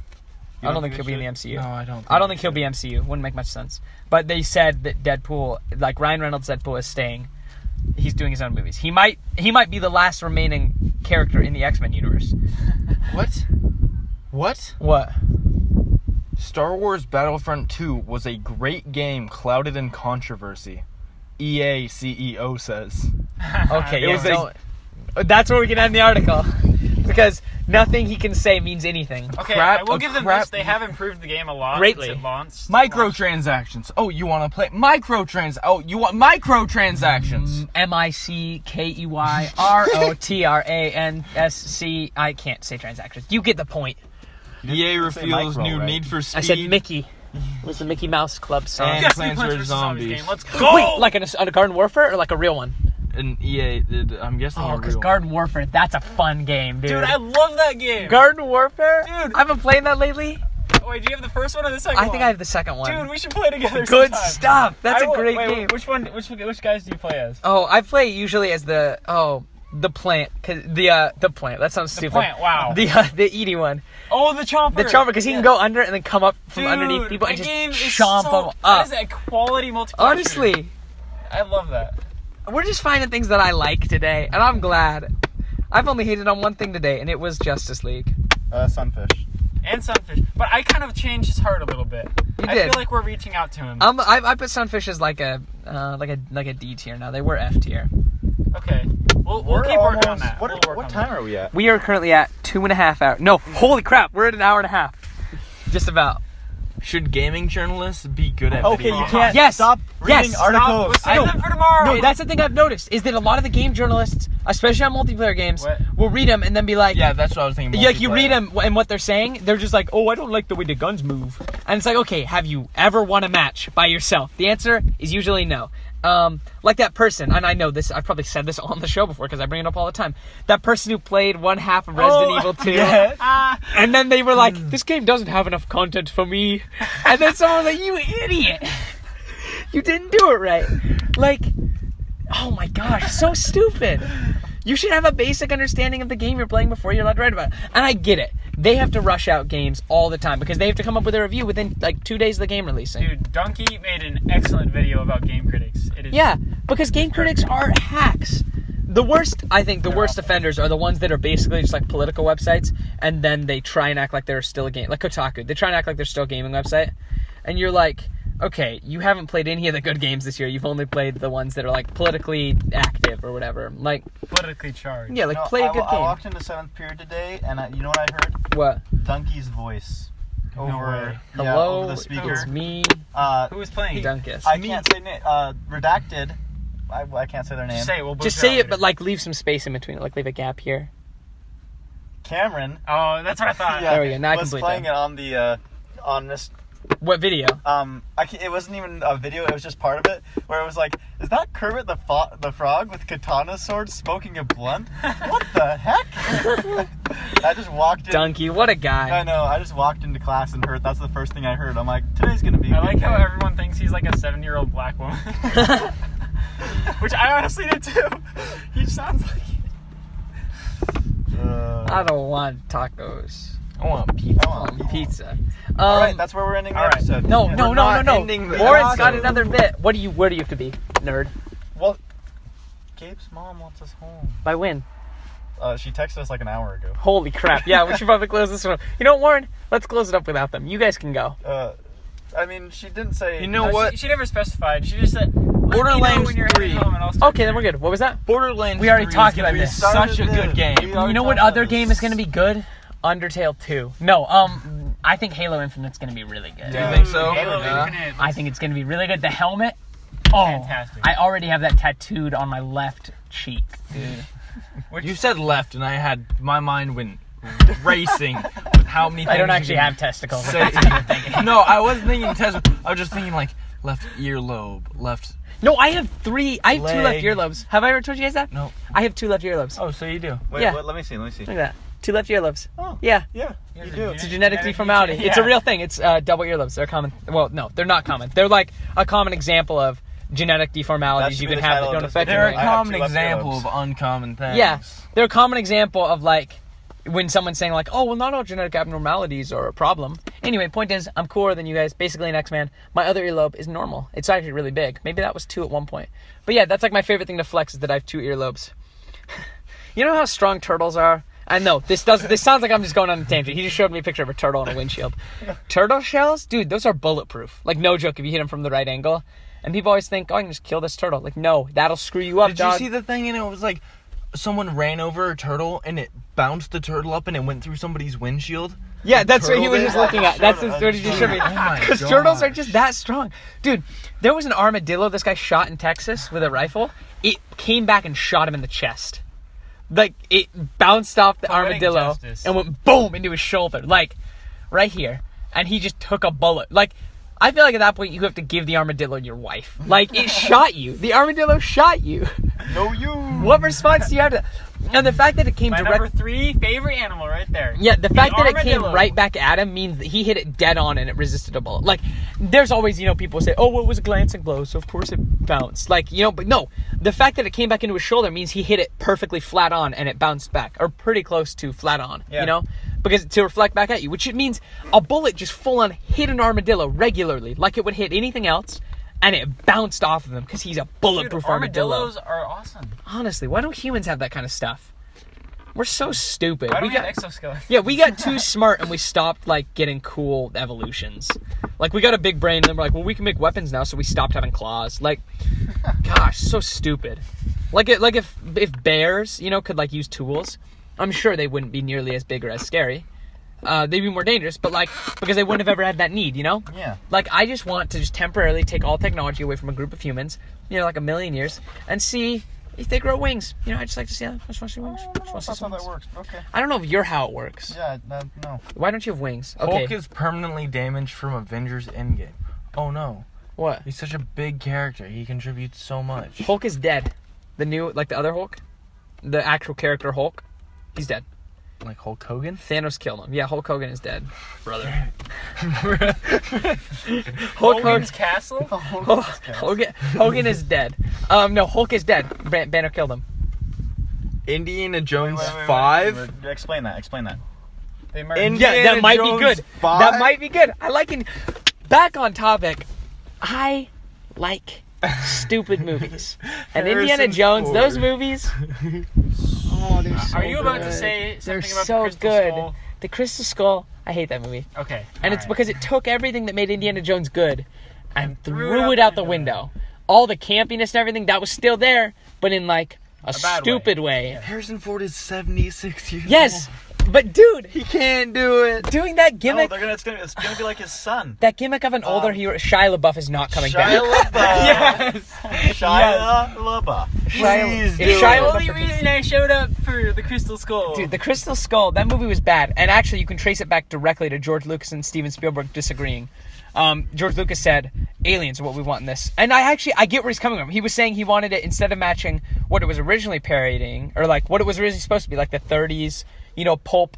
You I don't think they he'll be in the should? MCU. No, I don't. I don't think he'll be MCU. Wouldn't make much sense. But they said that Deadpool, like Ryan Reynolds' Deadpool, is staying. He's doing his own movies. He might be the last remaining character in the X-Men universe. What? What? What? Star Wars Battlefront 2 was a great game clouded in controversy. EA CEO says. Okay, It yeah, was a- don't- That's where we can end the article. Because nothing he can say means anything. Okay, Crap- I will a give them crap- this. They have improved the game a lot. Greatly. Since it launched. Microtransactions. Oh, you want to play Oh, you want microtransactions? MICKEYROTRANSC. I can't say transactions. You get the point. EA reveals new Need for Speed. I said Mickey. It was the Mickey Mouse Club song. And Yes, Plants vs. Zombies. game. Let's go. Wait, like a Garden Warfare or like a real one? And EA did, I'm guessing a Because real Garden Warfare, that's a fun game, dude. Dude, I love that game. Garden Warfare? Dude. I haven't played that lately. Wait, do you have the first one or the second one? I think I have the second one. Dude, we should play together Good sometime. stuff. That's a great wait, game. Which one? Which guys do you play as? Oh, I play usually as the plant. Cause the plant. That sounds stupid. Plant, wow. The eating one. Oh, the chomper. The chomper, because he can go under and then come up from underneath people and that just game is chomp them up. That is a quality multiplayer. Honestly, I love that. we're just finding things that I like today, and I'm glad. I've only hated on one thing today, and it was Justice League. Sunfish. And Sunfish, but I kind of changed his heart a little bit. I did. feel like we're reaching out to him. I put Sunfish as like a D tier now. They were F tier. Okay, we'll keep working on that. What time are we at? We are currently at 2.5 hours. No, holy crap, we're at an hour and a half. Just about. Should gaming journalists be good at Okay, video you games? can't Yes. stop reading Yes. articles. We'll save them for tomorrow. No, that's the thing I've noticed is that a lot of the game journalists, especially on multiplayer games, What? will read them and then be like, Yeah, that's what I was thinking. like you multiplayer. read them and what they're saying, they're just like, oh, I don't like the way the guns move. And it's like, okay, have you ever won a match by yourself? The answer is usually no. Like that person, and I know this, I've probably said this on the show before because I bring it up all the time. That person who played one half of Resident Evil 2, and then they were like, this game doesn't have enough content for me. And then someone was like, you idiot. You didn't do it right. Like, oh my gosh, so stupid. You should have a basic understanding of the game you're playing before you're allowed to write about it. And I get it. They have to rush out games all the time because they have to come up with a review within like 2 days of the game releasing. Dude, Donkey made an excellent video about game critics. It is. Yeah, because game critics are hacks. The worst offenders are the ones that are basically just like political websites, and then they try and act like they're still a game. Like Kotaku, they try and act like they're still a gaming website, and you're like, okay, you haven't played any of the good games this year. You've only played the ones that are like politically active or whatever. Like Politically charged. yeah, like play a good I game. walked into 7th period today, and you know what I heard? What? Donkey's voice No over, way. Hello, over the speaker. it's me, Who was playing? Dunkus. I can't say redacted. I can't say their name. Just say it. We'll Just bleep say out it, but later. like leave some space in between it. Like leave a gap here. Cameron. Oh, that's what I thought. There we go, now I was can bleep playing that. it on the on this. What video? It wasn't even a video. It was just part of it where it was like, is that Kermit the Frog with katana sword smoking a blunt? What the heck? I just walked in. Donkey, what a guy. I know. I just walked into class and heard. That's the first thing I heard. I'm like, today's gonna be. I like how everyone thinks he's like a 7-year-old black woman. Which I honestly did too. He sounds like I don't want tacos. I want pizza. I want Pizza. All right, that's where we're ending the all right. episode. No. ending the Lauren's got episode. another bit. Where do you have to be, nerd? Well, Gabe's mom wants us home. By when? She texted us like an hour ago. Holy crap. Yeah, we should probably close this one. You know what, Warren? Let's close it up without them. You guys can go. I mean, she didn't say. You know what? She never specified. She just said, let me know Borderlands when you're 3. heading home and I'll start Okay, then we're good. What was that? Borderlands. We already 3 talked is gonna about be this. Such a good game. You know what other game is going to be good? Undertale 2. No, I think Halo Infinite's going to be really good. Do you think so? Halo Yeah. Infinite. I think it's going to be really good. The helmet. Oh, Fantastic. I already have that tattooed on my left cheek, dude. You said left, and I had my mind went racing with how many. I don't things actually you can have testicles. say. No, I wasn't thinking testicle. I was just thinking like left earlobe, left. No, I have 2 left Leg. earlobes. Have I ever told you guys that? No. I have 2 left earlobes. Oh, so you do. Wait, Yeah. let me see. Look at that. 2 left earlobes. Oh. Yeah. Yeah, you do. It's a genetic deformality. It's a real thing. It's double earlobes. They're common. Well, no, they're not common. They're like a common example of genetic deformalities you should be can the have title that of don't this affect video. They're your a I have common 2 left example earlobes. of uncommon things. Yeah, they're a common example of like when someone's saying like, oh, well, not all genetic abnormalities are a problem. Anyway, point is, I'm cooler than you guys. Basically an X-Man. My other earlobe is normal. It's actually really big. Maybe that was 2 at one point. But yeah, that's like my favorite thing to flex is that I have 2 earlobes. You know how strong turtles are? I know, this sounds like I'm just going on a tangent. He just showed me a picture of a turtle on a windshield. Turtle shells? Dude, those are bulletproof. Like, no joke, if you hit them from the right angle. And people always think, oh, I can just kill this turtle. Like, no, that'll screw you up, Did dog. you see the thing? And it was like someone ran over a turtle, and it bounced the turtle up, and it went through somebody's windshield. Yeah, that's what he was Turtle just did? looking at. That's what he just showed me. Oh my Because turtles are gosh. just that strong. Dude, there was an armadillo this guy shot in Texas with a rifle. It came back and shot him in the chest. Like, it bounced off the Poetic armadillo justice. and went boom into his shoulder. Like, right here, and he just took a bullet. Like, I feel like at that point you have to give the armadillo your wife. Like, it shot you. The armadillo shot you. No, you. What response do you have to... And the fact that it came My direct... number 3 favorite animal right there. Yeah, the fact that it came armadillo. right back at him means that he hit it dead on and it resisted a bullet. Like, there's always, people say, oh, well, it was a glancing blow, so of course it bounced. Like, but no. The fact that it came back into his shoulder means he hit it perfectly flat on and it bounced back. Or pretty close to flat on, Because to reflect back at you. Which it means a bullet just full on hit an armadillo regularly, like it would hit anything else. And it bounced off of him because he's a bulletproof armadillo. Armadillos are awesome. Honestly, why don't humans have that kind of stuff? We're so stupid. Why don't we we have exoskeletons? Yeah, we got too smart and we stopped getting cool evolutions. Like, we got a big brain and then we're like, well, we can make weapons now, so we stopped having claws. Like, gosh, so stupid. Like if bears, could use tools, I'm sure they wouldn't be nearly as big or as scary. They'd be more dangerous, but because they wouldn't have ever had that need, Yeah. Like, I just want to just temporarily take all technology away from a group of humans, like a million years, and see if they grow wings. I just like to see that. I just want to see wings. That's how that works. Okay. I don't know if you're how it works. Yeah, no. Why don't you have wings? Okay. Hulk is permanently damaged from Avengers Endgame. Oh no. What? He's such a big character. He contributes so much. Hulk is dead. The new, the other Hulk? The actual character Hulk? He's dead. Like Hulk Hogan? Thanos killed him. Yeah, Hulk Hogan is dead. Brother. Hogan's Castle? Hogan is dead. No, Hulk is dead. Banner killed him. Indiana Jones Wait. 5? Explain that. They murdered Yeah, that might be Jones good. 5? That might be good. I like it. Back on topic. I like stupid movies. And Indiana Harrison Jones, Ford. those movies. Oh, they're so Are you about to good. say They're something about so the Crystal good. Skull? The Crystal Skull. I hate that movie. Okay. And it's because it took everything that made Indiana Jones good and threw threw it out the window. All the campiness and everything, that was still there, but in a bad stupid way. Harrison Ford is 76 years Yes, old. but dude, He can't do it. doing that No, gimmick, it's gonna be like his son. that gimmick of an older hero, Shia LaBeouf is not coming Shia back. LaBeouf. Yes. Shia LaBeouf. Please do If The Shia only LaBeouf- reason I showed up for the Crystal Skull. Dude, the Crystal Skull, that movie was bad. And actually, you can trace it back directly to George Lucas and Steven Spielberg disagreeing. George Lucas said, aliens are what we want in this. And I get where he's coming from. He was saying he wanted it, instead of matching what it was originally parodying, or what it was originally supposed to be, the 30s, pulp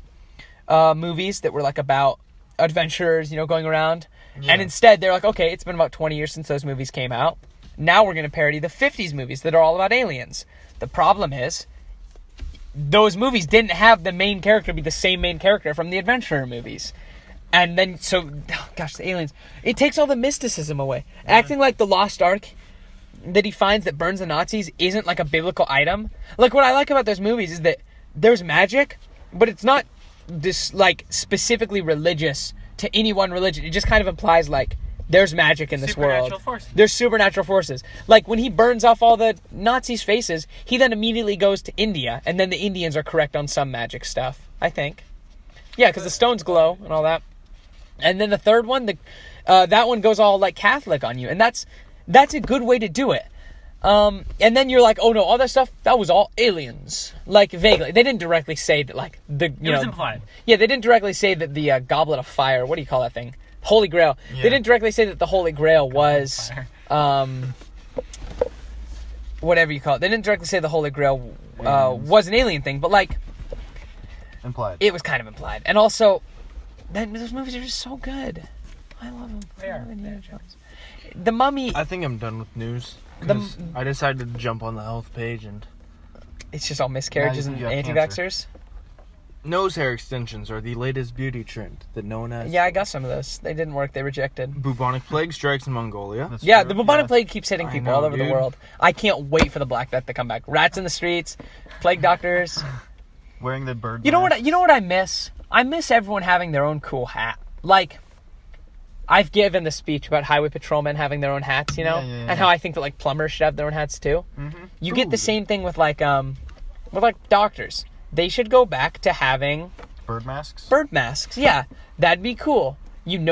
movies that were about adventurers, going around. Yeah. And instead, they're okay, it's been about 20 years since those movies came out. Now we're going to parody the 50s movies that are all about aliens. The problem is, those movies didn't have the main character be the same main character from the adventurer movies. And then, the aliens. It takes all the mysticism away. Yeah. Acting like the Lost Ark that he finds that burns the Nazis isn't a biblical item. What I like about those movies is that there's magic, but it's not this, specifically religious to any one religion. It just kind of implies, there's magic in this world. Forces. There's supernatural forces. When he burns off all the Nazis' faces, he then immediately goes to India, and then the Indians are correct on some magic stuff, I think. Yeah, because the stones glow and all that. And then the third one, that one goes all Catholic on you, and that's a good way to do it. And then you're oh no, all that stuff, that was all aliens. Vaguely, they didn't directly say that it was implied. Yeah, they didn't directly say that the goblet of fire. What do you call that thing? Holy Grail. Yeah. They didn't directly say that the Holy Grail was whatever you call it. They didn't directly say the Holy Grail was an alien thing, but implied. It was kind of implied, and also. Those movies are just so good. I love them. They are. The Mummy. I think I'm done with news. I decided to jump on the health page and... It's just all miscarriages and anti-vaxxers? Nose hair extensions are the latest beauty trend that no one has. Yeah, I got some of those. They didn't work. They rejected. Bubonic plague strikes in Mongolia. That's yeah, true. the bubonic plague keeps hitting people all over the world. I can't wait for the Black Death to come back. Rats in the streets, plague doctors. Wearing the bird. You know what I miss? I miss everyone having their own cool hat. I've given the speech about highway patrolmen having their own hats, and how I think that plumbers should have their own hats too. Mm-hmm. You get the same thing with doctors. They should go back to having bird masks. Bird masks, yeah, that'd be cool.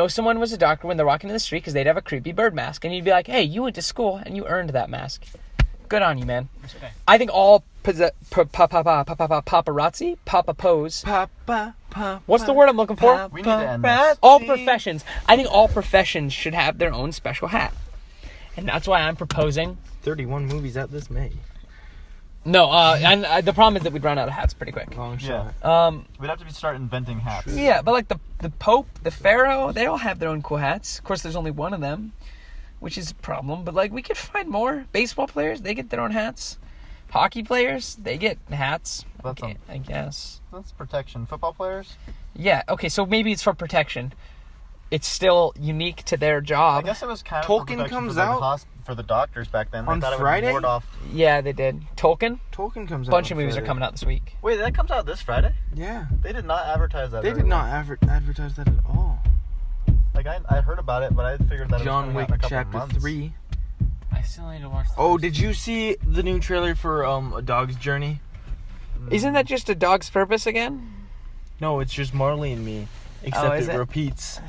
Someone was a doctor when they're walking in the street because they'd have a creepy bird mask, and you'd be like, "Hey, you went to school and you earned that mask. Good on you, man." Okay. I think all paparazzi, papa pose. Papa. What's the word I'm looking for? We need to end this. All professions. I think all professions should have their own special hat. And that's why I'm proposing. 31 movies out this May. No, and the problem is that we'd run out of hats pretty quick. Long Yeah. shot. We'd have to start inventing hats. Yeah, but like the Pope, the Pharaoh, they all have their own cool hats. Of course, there's only one of them, which is a problem. But like, we could find more. Baseball players, they get their own hats. Hockey players, they get hats. That's I guess. That's protection. Football players? Yeah. Okay. So maybe it's for protection. It's still unique to their I job. guess it was kind of Tolkien for protection comes for the out for the doctors back then. They on thought Friday? It would ward off. Yeah, they did. Tolkien. Tolkien comes A out. bunch on of movies are Friday. coming out this week. Wait, that comes out this Friday? Yeah. They did not advertise that. They very did well. not advertise that at all. Like, I heard about it, but I figured that John it was Wick coming out in a couple Chapter months. 3. I still need to watch. The Oh, first did you see the new trailer for A Dog's Journey? Isn't that just A Dog's Purpose again? No, it's just Marley and Me. Except is it it? repeats.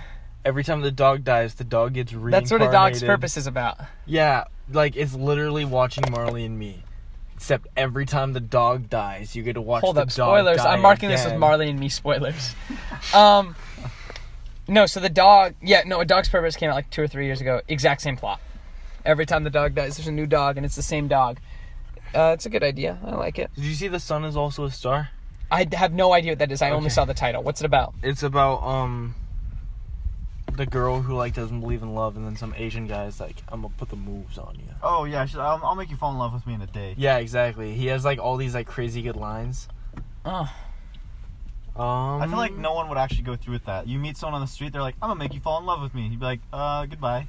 Every time the dog dies, the dog gets reincarnated. That's what A Dog's Purpose is about. Yeah, like it's literally watching Marley and Me. Except every time the dog dies, you get to watch Hold the up, dog spoilers. die I'm marking this as again. Marley and Me spoilers. No, so the dog... Yeah, no, A Dog's Purpose came out like 2 or 3 years ago. Exact same plot. Every time the dog dies, there's a new dog, and it's the same dog. It's a good idea. I like it. Did you see The Sun is Also a Star? I have no idea what that is. I only Okay. saw the title. What's it about? It's about the girl who like doesn't believe in love, and then some Asian guy's like, I'm gonna put the moves on you. Oh, yeah. I'll make you fall in love with me in a day. Yeah, exactly. He has like all these like crazy good lines. Oh. I feel like no one would actually go through with that. You meet someone on the street, they're like, I'm gonna make you fall in love with me. You'd be like, goodbye.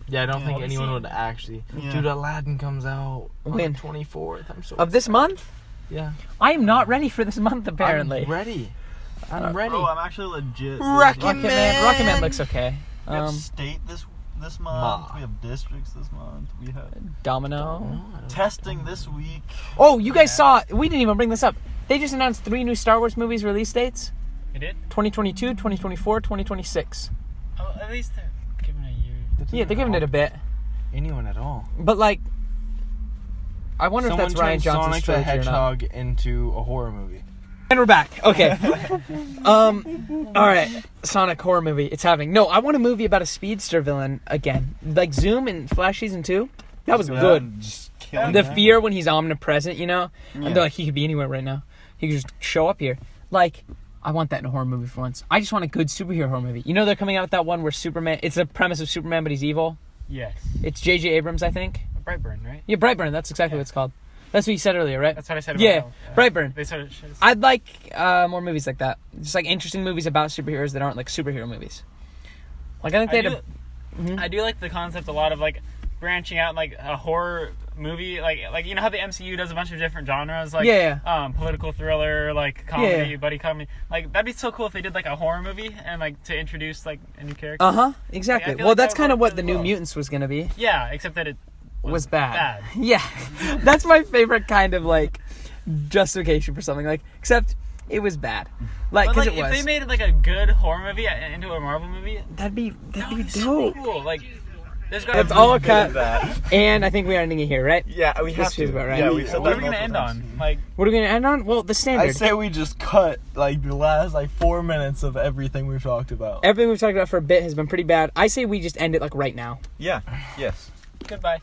Yeah, I don't Yeah, think I'll anyone see. would actually. Yeah. Dude, Aladdin comes out on When? the 24th. I'm so Of this month? Yeah. I am not ready for this month, apparently. I'm ready. I'm ready. Oh, I'm actually legit. Rocket Rocket Man. Rocket Man looks okay. We have state this month. Ma. We have districts this month. We have Domino. testing this week. Oh, you guys saw... We didn't even bring this up. They just announced 3 new Star Wars movies release dates. You did? 2022, 2024, 2026. Oh, at least they're giving a year. Yeah, they're giving it a bit. Anyone at all. But, like... I wonder Someone if that's Ryan turned Johnson's Sonic the trilogy or not. Hedgehog into a horror movie. And we're back. Okay. All right. Sonic horror movie. It's happening. No, I want a movie about a speedster villain again. Like Zoom in Flash Season 2. That was good. Just killing The it. fear when he's omnipresent, you know? Yeah. And they're like, he could be anywhere right now. He could just show up here. Like, I want that in a horror movie for once. I just want a good superhero horror movie. You know they're coming out with that one where Superman... It's the premise of Superman, but he's evil. Yes. It's J.J. Abrams, I think. Brightburn, right? Yeah, Brightburn. That's exactly what it's called. That's what you said earlier, right? That's what I said. Yeah, About Brightburn. They said I'd like more movies like that. Just like interesting movies about superheroes that aren't like superhero movies. Like I think they had I do like the concept a lot of like branching out like a horror movie, like you know how the MCU does a bunch of different genres, like political thriller, like comedy, buddy comedy. Like that'd be so cool if they did like a horror movie and like to introduce like a new character. Exactly. Like, I feel well, like that's that would kind of work what the really New well. Mutants was gonna be. Yeah, except that it Was bad. Bad. Yeah, that's my favorite kind of like justification for something. Like, except it was bad. Like, But because like it was. if they made like a good horror movie into a Marvel movie, that'd be so dope. cool. Like there's gotta That's be all a good cut. of that. And I think we're ending it here, right? Yeah, we have This feels to. about right. Yeah, we said What that are we gonna end multiple times. on? Like What are we gonna end on? Well, the standard. I say we just cut like the last like 4 minutes of everything we've talked about. Everything we've talked about for a bit has been pretty bad. I say we just end it like right now. Yeah. Yes. goodbye.